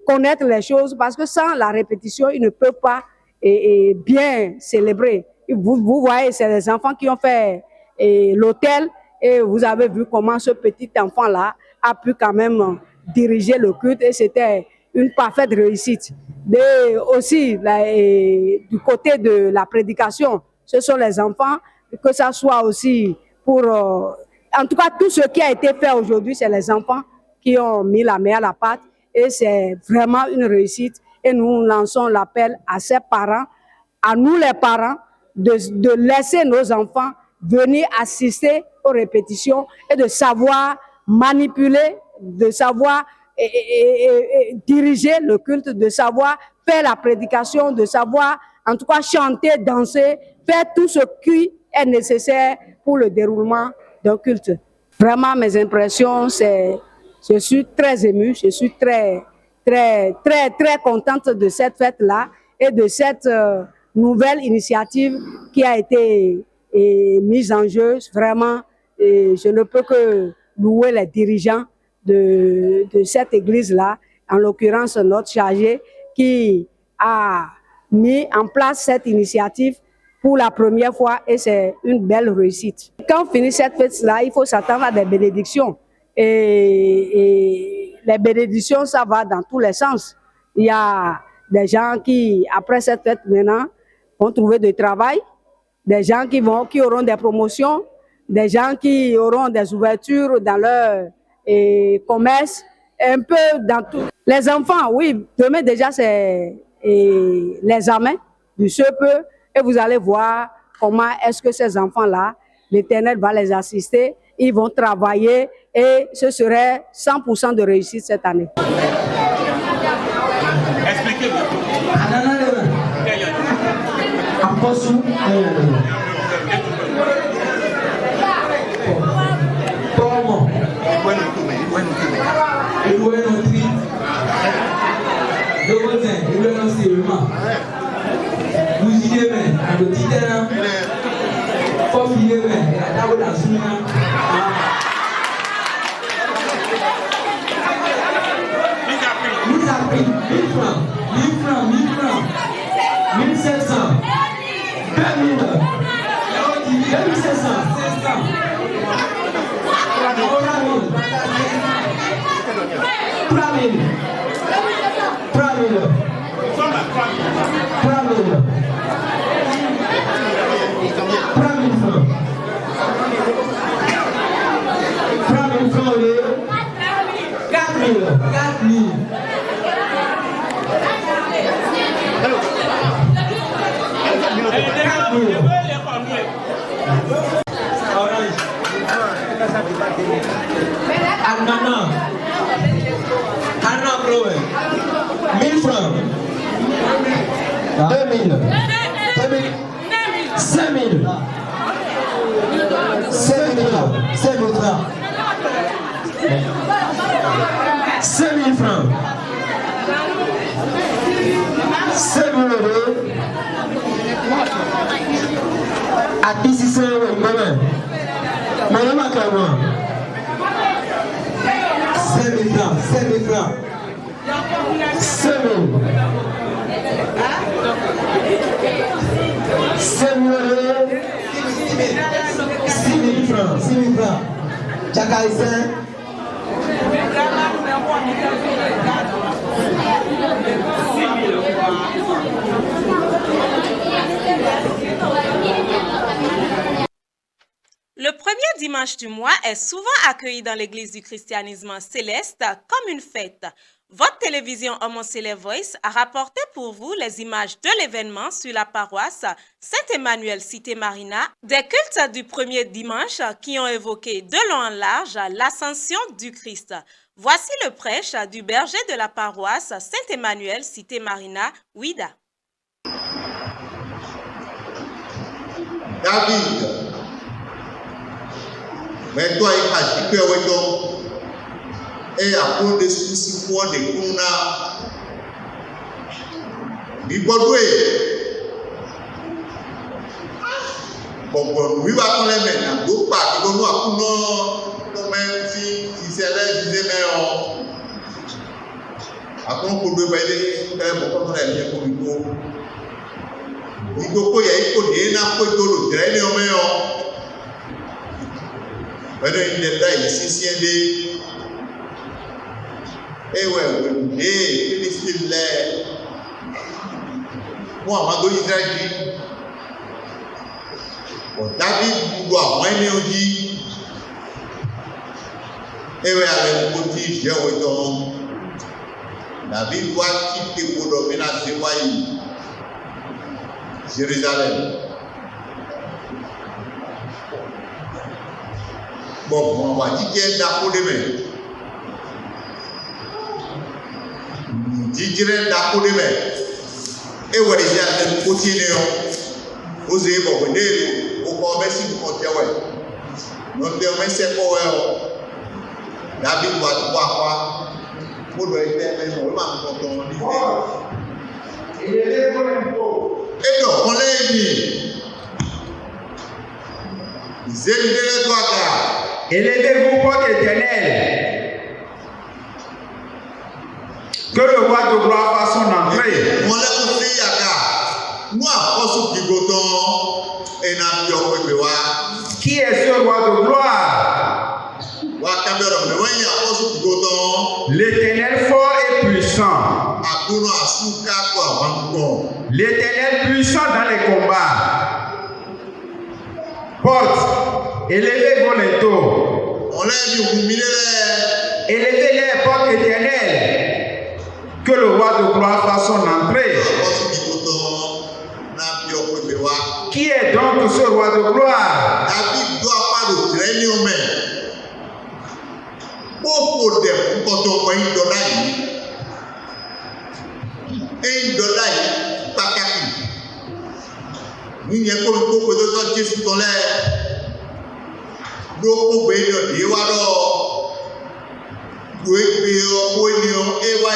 connaître les choses, parce que sans la répétition, ils ne peuvent pas bien célébrer. Vous voyez, c'est les enfants qui ont fait l'autel et vous avez vu comment ce petit enfant-là a pu quand même diriger le culte et c'était une parfaite réussite. Aussi, du côté de la prédication, ce sont les enfants, que ça soit aussi pour... en tout cas, tout ce qui a été fait aujourd'hui, c'est les enfants qui ont mis la main à la pâte et c'est vraiment une réussite. Et nous lançons l'appel à ces parents, à nous les parents, de laisser nos enfants venir assister aux répétitions et de savoir manipuler, de savoir diriger le culte, de savoir faire la prédication, de savoir en tout cas chanter, danser, faire tout ce qui est nécessaire pour le déroulement d'un culte. Vraiment, mes impressions, je suis très émue, je suis très contente de cette fête-là et de cette nouvelle initiative qui a été mise en jeu. Vraiment, je ne peux que louer les dirigeants de cette église-là, en l'occurrence notre chargé, qui a mis en place cette initiative pour la première fois et c'est une belle réussite. Quand on finit cette fête-là, il faut s'attendre à des bénédictions. Et les bénédictions, ça va dans tous les sens. Il y a des gens qui, après cette fête maintenant, vont trouver du travail, des gens qui auront des promotions, des gens qui auront des ouvertures dans leur commerce, un peu dans tout. Les enfants, oui, demain déjà c'est l'examen du CEPE et vous allez voir comment est-ce que ces enfants-là, l'Éternel va les assister, ils vont travailler et ce serait 100% de réussite cette année. Expliquez-moi. 2000, 5000, 5000 francs, 5000 francs, 5000 euros, à 600 euros, comment? Madame Akama, 5000 francs, 5000 francs, 5000, 5000 euros, 6000 francs, 6000 francs, Chakaïsen. Le premier dimanche du mois est souvent accueilli dans l'église du christianisme céleste comme une fête. Votre télévision Homocélé Voice a rapporté pour vous les images de l'événement sur la paroisse Saint-Emmanuel Cité Marina, des cultes du premier dimanche qui ont évoqué de long en large l'ascension du Christ. Voici le prêche du berger de la paroisse Saint-Emmanuel Cité Marina, Ouida. David, mais toi, il a dit que et à cause de soucis pour des Kuna, Bibodoué, bon, oui, va qu'on les mène, un beau pas, qui doit nous apprendre, même si c'est là, je disais, mais après, on peut devenir, beaucoup de gens pour Bibo. Bibo, il y a une côte, il y a un peu de traîner au meilleur. Maintenant, il est là, il est ici, eh ouais, Philistine l'air. Moi, Mando Israël dit, bon, David doit moins dit, eh ouais, avec le motif, j'ai autant. David doit quitter pour dominer à Jérusalem. Bon, on va dire qu'il y a d'accord demain. Didier d'accord demain. Et ouais, il y a des continuer. Osez bon venir au commerce du compteur. Notre demain c'est quoi? David doit quoi? Pour le faire, on va content. Et donc, on l'a dit. Zélez toi là. Élevez-vous porte éternelle. Que le roi de gloire fasse son entrée. On l'a construit à nous apportons du goton et n'a plus qui est ce roi de gloire? L'Éternel fort et puissant. L'Éternel puissant dans les combats. Porte, élevez vos linteaux. Élevez les portes éternelles. Que le roi de gloire fasse son entrée. Qui est donc ce roi de gloire? David doit pas le traîner aux mains. Beaucoup de quand on voit une donaille. Et une donaille, pas capable. Nous n'y a pas beaucoup de gens qui sont dans l'air. Nous avons besoin de Yewado. Nous avons besoin de Ewa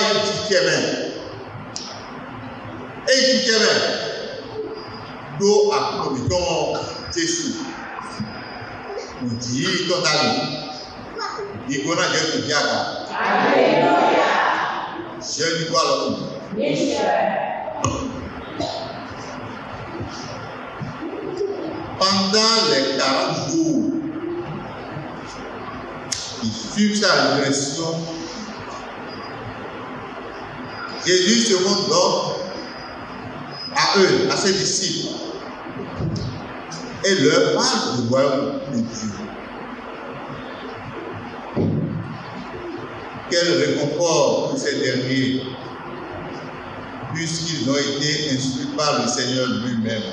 et do akọ̀bìtàn Jésù òjì tọ́tàlì ìgbóná jẹ́ tó jẹ́ àgbà ṣe ní kó àlọ́kùn. Pendant les 40 jours qui suivent sa résurrection, Jésus se montre donc à eux, à ses disciples, et leur parle du royaume de Dieu. Quel réconfort pour ces derniers, puisqu'ils ont été instruits par le Seigneur lui-même.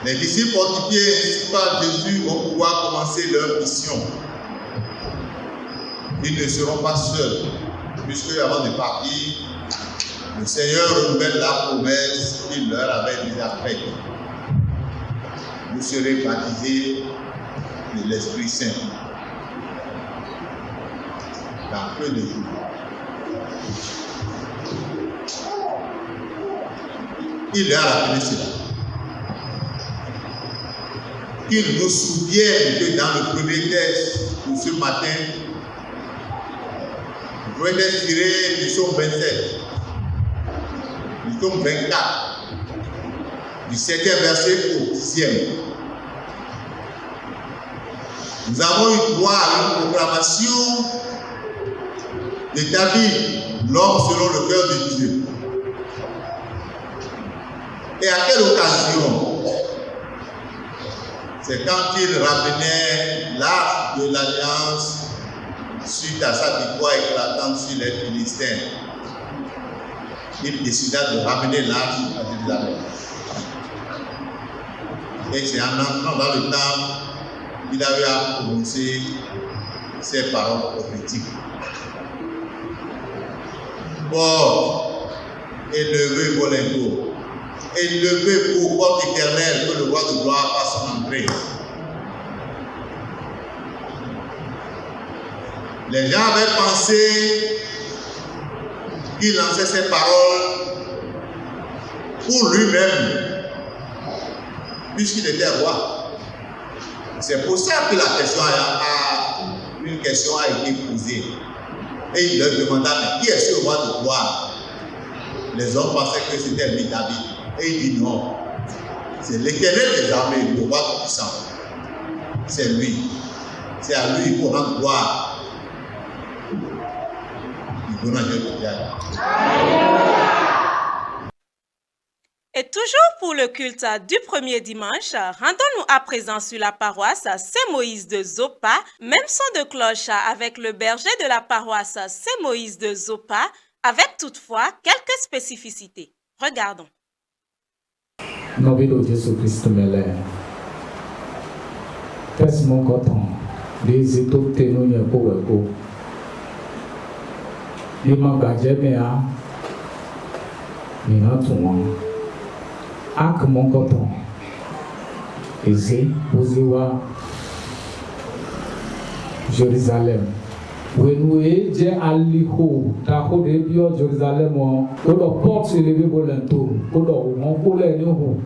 Les disciples fortifiés ainsi par Jésus vont pouvoir commencer leur mission. Ils ne seront pas seuls, puisque avant de partir, Le Seigneur renouvelle la promesse qu'il leur avait déjà faite. Vous serez baptisés de l'Esprit Saint dans peu de jours. Il leur a rappelé cela. Qu'il nous souvienne que dans le premier texte de ce matin, le premier texte tiré du psaume 27, du psaume 24, du 7e verset au 10e. Nous avons eu droit à une proclamation de David, l'homme selon le cœur de Dieu. Et à quelle occasion? C'est quand il ramenait l'arche de l'alliance suite à sa victoire éclatante sur les Philistins. Il décida de ramener l'arche à Jérusalem. Et c'est en entrant dans le temple qu'il avait à prononcer ces paroles prophétiques. Porte, élevez vos lingots, élevez vos portes éternelles, que le roi de gloire fasse son entrée. Les gens avaient pensé qu'il lançait ces paroles pour lui-même, puisqu'il était roi. C'est pour ça que une question a été posée. Et il leur demanda, mais qui est ce roi de gloire? Les hommes pensaient que c'était lui, David. Et il dit non, c'est l'Éternel des armées, le roi tout-puissant. C'est lui. C'est à lui pour rendre gloire. Et toujours pour le culte du premier dimanche, rendons-nous à présent sur la paroisse Saint-Moïse de Zopa, même son de cloche avec le berger de la paroisse Saint-Moïse de Zopa, avec toutefois quelques spécificités. Regardons. Nome do Jesus Cristo melé. Pes mon coton. Les étoiles ténouillent pour ego. Les magasins méa. Mina touan. Ak mon coton. Eze, Ozewa. Jérusalem. Wenoué, Dje Aliho, Tako de Bio, Jérusalem, Odo porte élevé pour l'entour, Odo, mon poulet, nous,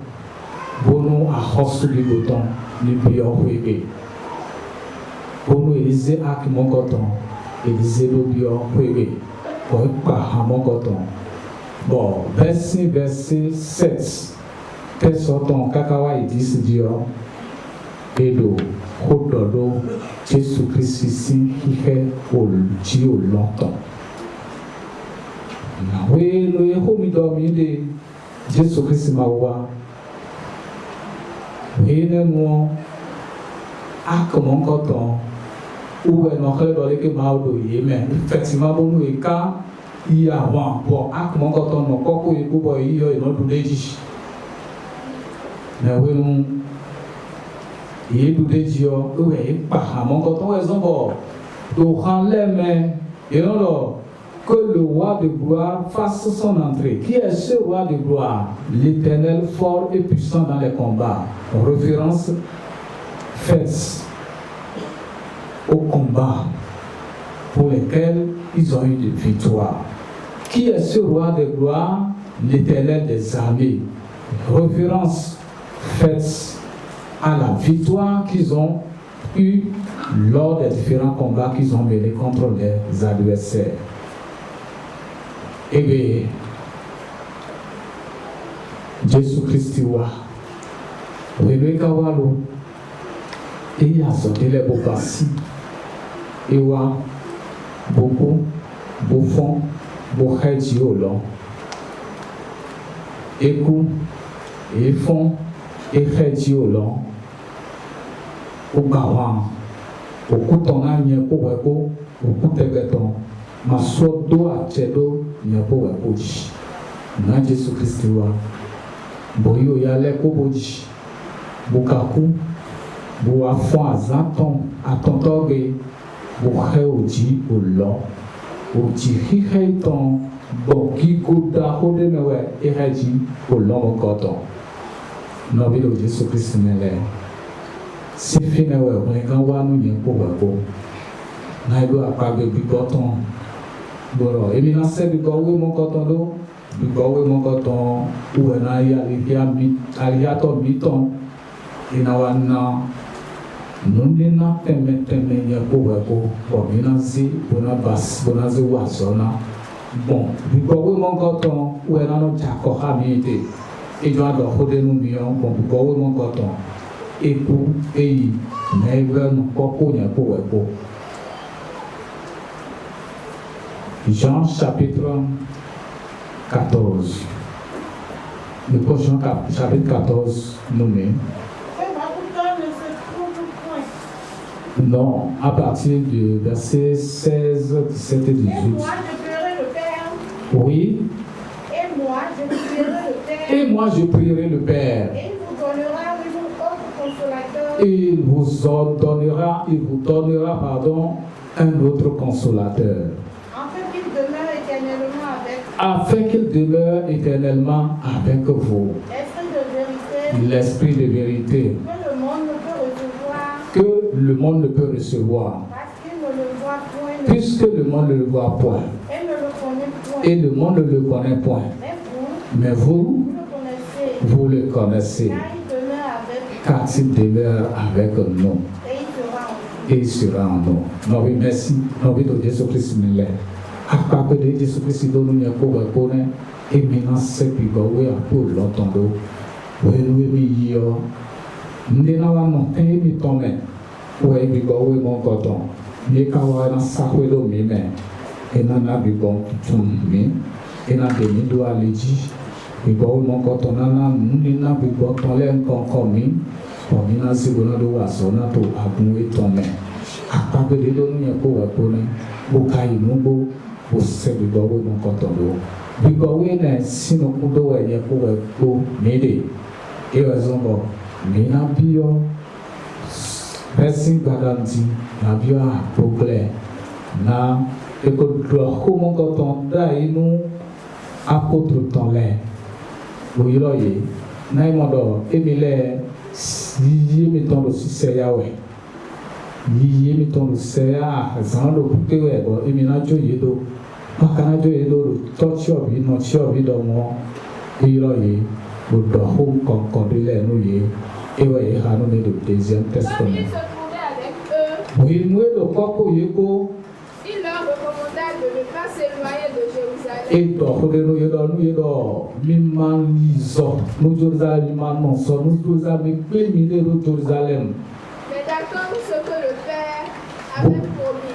Bono a hostu du bouton, ni Bio Huege. Bono Élysée Ak mon coton, Élysée do Bio Huege, Oekpa à mon coton. Bon, verset 7, Tes sortons, Kakawa et 10 Dio, Edo. Ododo Jésus Christ ici qui fait au Dieu longtemps. Oui, nous avons dormi de Jésus Christ mawa. Oui, nous a comment coton ou est notre dans les maodo mais effectivement bon nous cas il y a avant bon a comment coton non coco et pour il y a une autre déji. Mais oui nous et nous dédions, oui, par mon coton, ils ont et non, que le roi de gloire fasse son entrée. Qui est ce roi de gloire? L'Éternel fort et puissant dans les combats. En référence faite au combat pour lesquels ils ont eu des victoires. Qui est ce roi de gloire? L'Éternel des armées. Référence faite à la victoire qu'ils ont eue lors des différents combats qu'ils ont menés contre les adversaires. Et bien, Jésus Christ, et il a sorti les beaux passis, et beaucoup, beau fond, beau rédi au long, et coup, et fond, et rédi au long. Au Gawan, au Koutona, Niapo, au Koutegaton, ma soeur doa Chedo, Niapo, Boji. Na Jésus Christ, Boyo Yale Koboji, Bukaku, Boafon Azaton, Atontoge, Boheoji, au long, au Tihihaiton, Bon, qui coûte à Hode Mewe et Haji pour l'homme coton. Nobile de Jésus Christ Mele. Si Finewe, on est quand nous y est pour Babo. Naïdo a pas de bigoton. Bon, et maintenant c'est du Gowe mon coton d'eau. Du Gowe mon coton, où on a y aliato biton. Et nawana. Nous n'avons pas de pour Babo. Bon, minazi, bonabas, bonazi wasona. Bon, du Gowe mon coton, où on a notre habité. Et je dois regarder nous bien, bon, du Gowe mon coton. Et pour, et mais il veut nous pas pour Babo. Jean chapitre 14. Le prochain chapitre 14 nommé. Non, à partir du verset 16, 17 et 18. Et moi, je prierai le Père. Oui. Et moi, je prierai le Père. Et moi, je prierai le Père. Et il vous donnera Il vous donnera, pardon, un autre consolateur. Afin qu'il demeure éternellement avec vous. L'esprit de vérité. Que le monde ne peut recevoir. Puisque le monde ne le voit point. Et le monde ne le connaît point. Mais vous, vous le connaissez. Car il demeure avec nous. Et il sera en nous. Nous, merci. Nous, de Jésus Christ, Akpape de Jésus Christ donu ni ko wa ko ne emina se bi go we apo lotondo we mi yo ndina wa no te mi tome we bi go we mo goton ni ka wa na sa we do mi me ena na bi go tum mi ena de mi do aleji bi go we mo goton na ni na bi go ton le nkan mi o mi na si go na do wa so na to agun we tome akpape de donu ni ko wa ko ne o kai no bo o se bi go we mo goton do bi go we na sino ku do we ye ko we ko mi de e wa zongo mi na bi yo person garanti na bi a proclaim na e ko do ko mo goton da inu apôtre ton le o yiro ye na mo do emile yi mi ton do se ya we yi mi ton do se ya zan lo ku te we bo emina jo ye do makana jo ye do to chio bi no chio bi do mo yiro ye o do ho kon de le no ye e we ha no ne do deuxième testament oui nous do ko ye ko il leur recommanda de ne pas s'éloigner de Jérusalem. Et donc, Jérusalem. Mais d'attendre ce que le Père avait promis.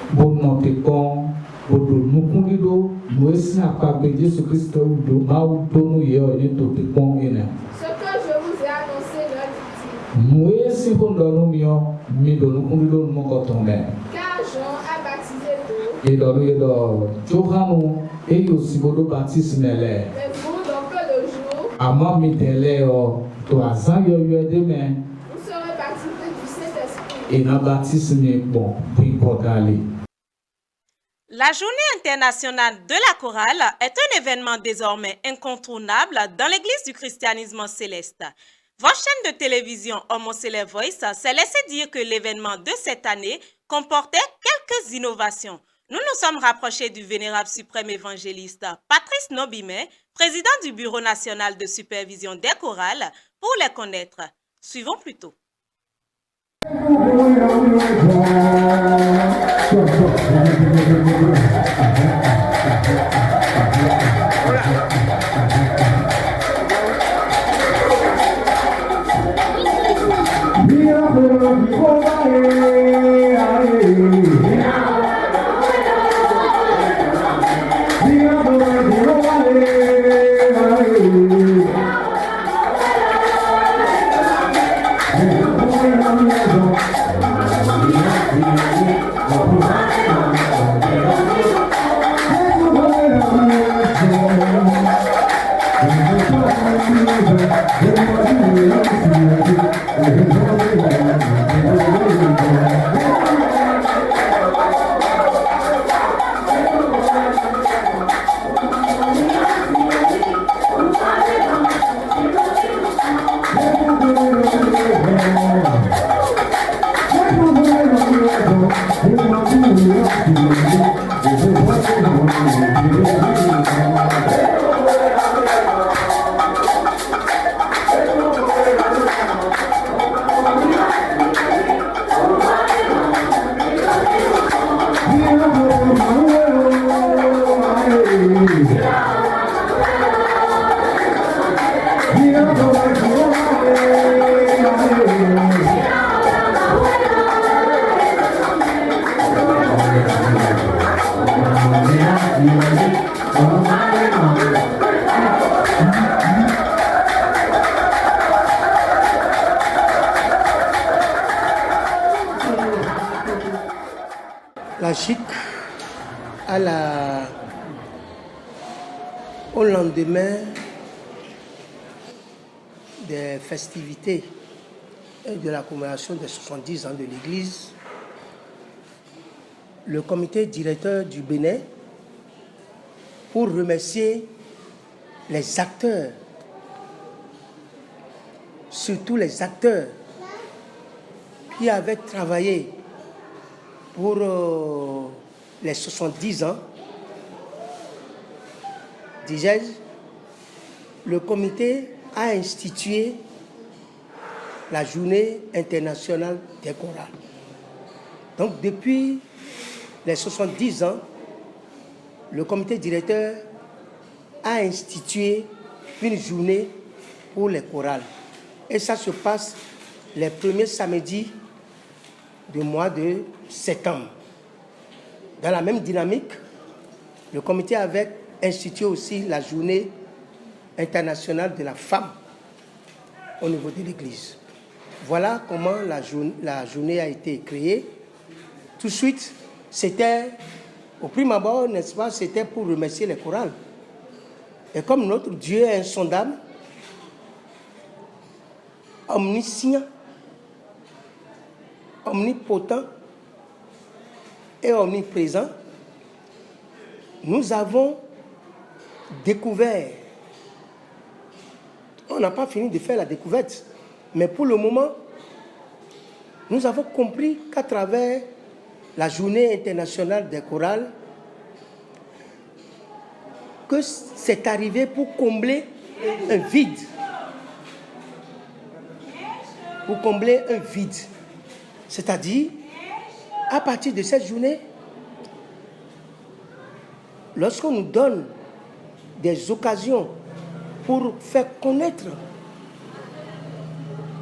Ce que je vous ai annoncé, leur dit-il. Car Jean a baptisé d'eau. Mais vous, dans peu de jours, vous serez baptisés du Saint-Esprit. La Journée internationale de la chorale est un événement désormais incontournable dans l'Église du christianisme céleste. Votre chaîne de télévision Homo Cele Voice s'est laissé dire que l'événement de cette année comportait quelques innovations. Nous nous sommes rapprochés du vénérable suprême évangéliste Patrice Nobime, président du Bureau national de supervision des chorales, pour les connaître. Suivons plutôt. lendemain des festivités et de la commémoration des 70 ans de l'Église, le comité directeur du Bénin, pour remercier les acteurs, surtout les acteurs qui avaient travaillé pour les 70 ans, disais-je, le comité a institué la journée internationale des chorales. Donc depuis les 70 ans, le comité directeur a institué une journée pour les chorales. Et ça se passe les premiers samedis du mois de septembre. Dans la même dynamique, le comité avait institué aussi la journée internationale de la femme au niveau de l'Église. Voilà comment la journée a été créée. Tout de suite, c'était, au prime abord, n'est-ce pas, c'était pour remercier les chorales. Et comme notre Dieu est insondable, omniscient, omnipotent et omniprésent, nous avons découvert, on n'a pas fini de faire la découverte, mais pour le moment, nous avons compris qu'à travers la journée internationale des chorales, que c'est arrivé pour combler un vide. Pour combler un vide. C'est-à-dire, à partir de cette journée, lorsqu'on nous donne des occasions pour faire connaître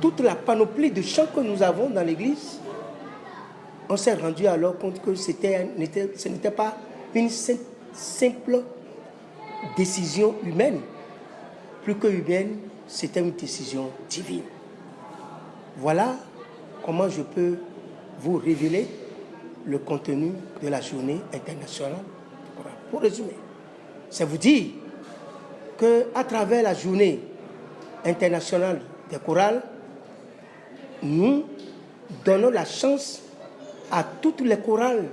toute la panoplie de chants que nous avons dans l'Église, on s'est rendu alors compte que ce n'était pas une simple décision humaine. Plus que humaine, c'était une décision divine. Voilà comment je peux vous révéler le contenu de la journée internationale. Pour résumer, c'est vous dire qu'à travers la journée internationale des chorales, nous donnons la chance à toutes les chorales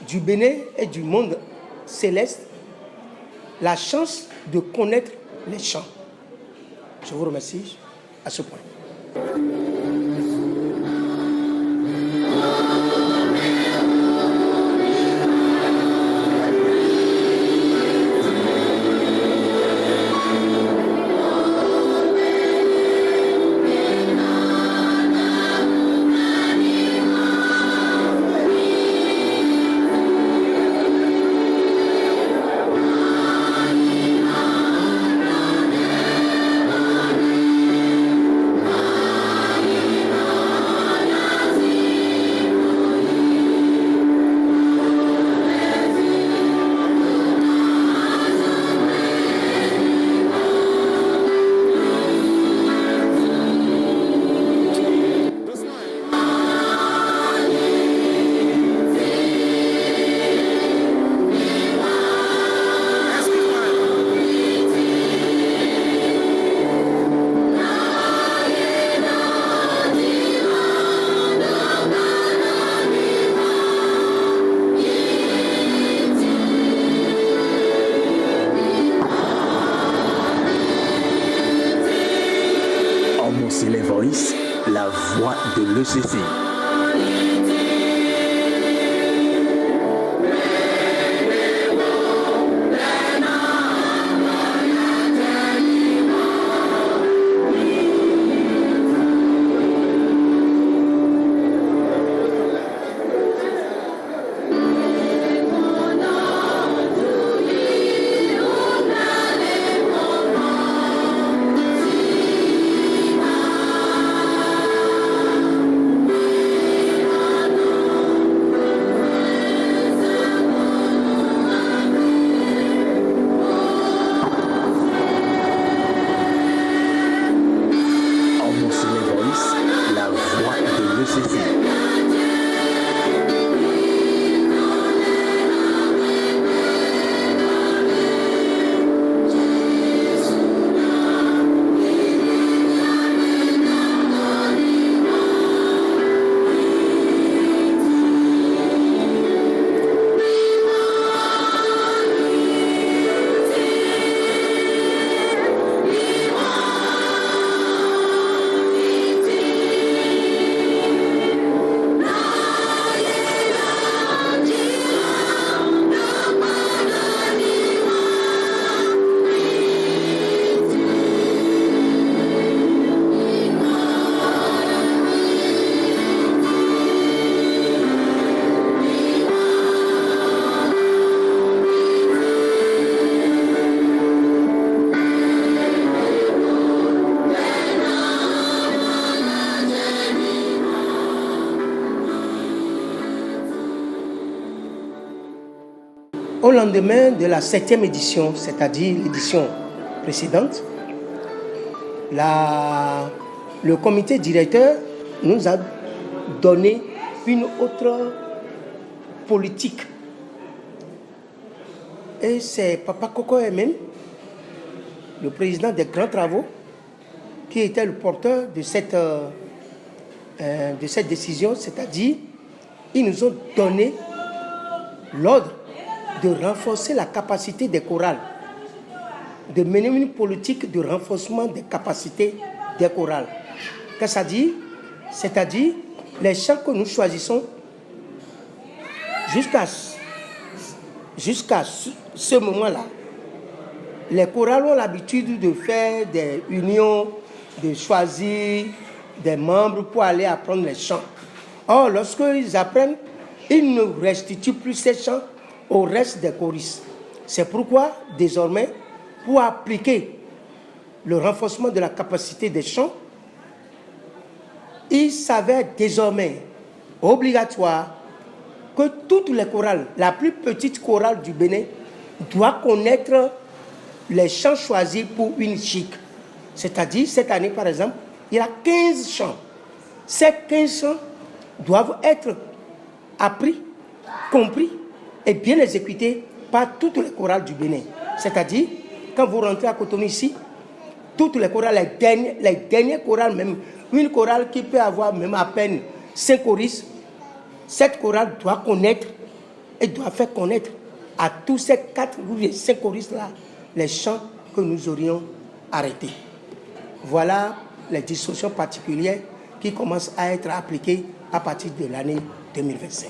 du Bénin et du monde céleste la chance de connaître les chants. Je vous remercie à ce point. La voix de l'ECC. Au lendemain de la 7e édition, c'est-à-dire l'édition précédente, le comité directeur nous a donné une autre politique. Et c'est Papa Koko même, le président des grands travaux, qui était le porteur de cette décision, c'est-à-dire ils nous ont donné l'ordre de renforcer la capacité des chorales, de mener une politique de renforcement des capacités des chorales. Qu'est-ce que ça dit? C'est-à-dire les chants que nous choisissons jusqu'à ce moment-là, les chorales ont l'habitude de faire des unions, de choisir des membres pour aller apprendre les chants. Or, lorsqu'ils apprennent, ils ne restituent plus ces chants au reste des choristes. C'est pourquoi, désormais, pour appliquer le renforcement de la capacité des chants, il s'avère désormais obligatoire que toutes les chorales, la plus petite chorale du Bénin, doit connaître les chants choisis pour une chic. C'est-à-dire, cette année, par exemple, il y a 15 chants. Ces 15 chants doivent être appris, compris et bien exécutés par toutes les chorales du Bénin. C'est-à-dire, quand vous rentrez à Cotonou ici, toutes les chorales, les dernières chorales même, une chorale qui peut avoir même à peine 5 choristes, cette chorale doit connaître et doit faire connaître à tous ces 4 ou 5 choristes-là les chants que nous aurions arrêtés. Voilà les dispositions particulières qui commencent à être appliquées à partir de l'année 2025.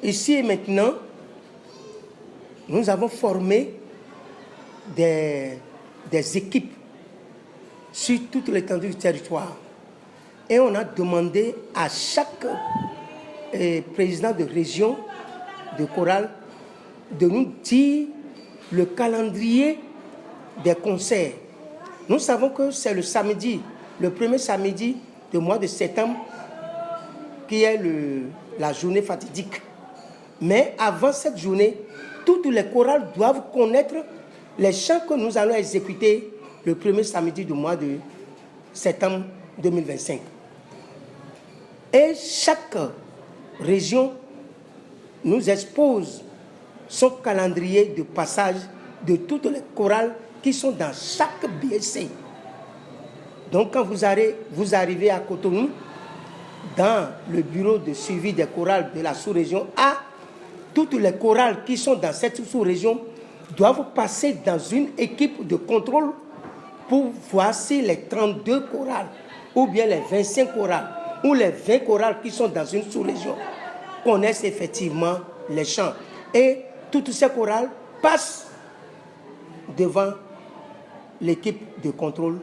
Ici et maintenant, nous avons formé des équipes sur toute l'étendue du territoire. Et on a demandé à chaque président de région de chorale de nous dire le calendrier des concerts. Nous savons que c'est le samedi, le premier samedi du mois de septembre, qui est la journée fatidique. Mais avant cette journée, toutes les chorales doivent connaître les chants que nous allons exécuter le premier samedi du mois de septembre 2025. Et chaque région nous expose son calendrier de passage de toutes les chorales qui sont dans chaque BSC. Donc quand vous arrivez à Cotonou, dans le bureau de suivi des chorales de la sous-région A, toutes les chorales qui sont dans cette sous-région doivent passer dans une équipe de contrôle pour voir si les 32 chorales ou bien les 25 chorales ou les 20 chorales qui sont dans une sous-région connaissent effectivement les chants. Et toutes ces chorales passent devant l'équipe de contrôle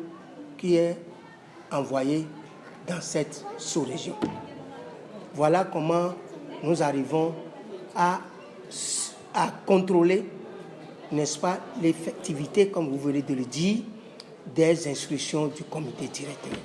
qui est envoyée dans cette sous-région. Voilà comment nous arrivons à contrôler, n'est-ce pas, l'effectivité, comme vous venez de le dire, des instructions du comité directeur.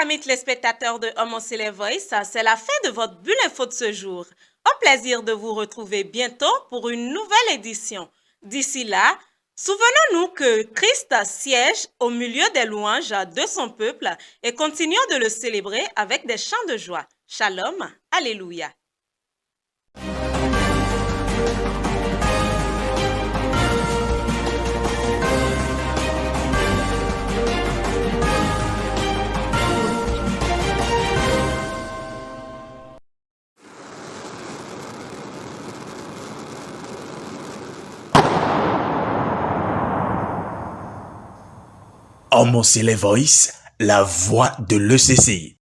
Amis téléspectateurs de Homo Célèbre Voice, c'est la fin de votre bulle info de ce jour. Au plaisir de vous retrouver bientôt pour une nouvelle édition. D'ici là, souvenons-nous que Christ siège au milieu des louanges de son peuple et continuons de le célébrer avec des chants de joie. Shalom, Alléluia. Homo Célèbre Voice, la voix de l'ECCI.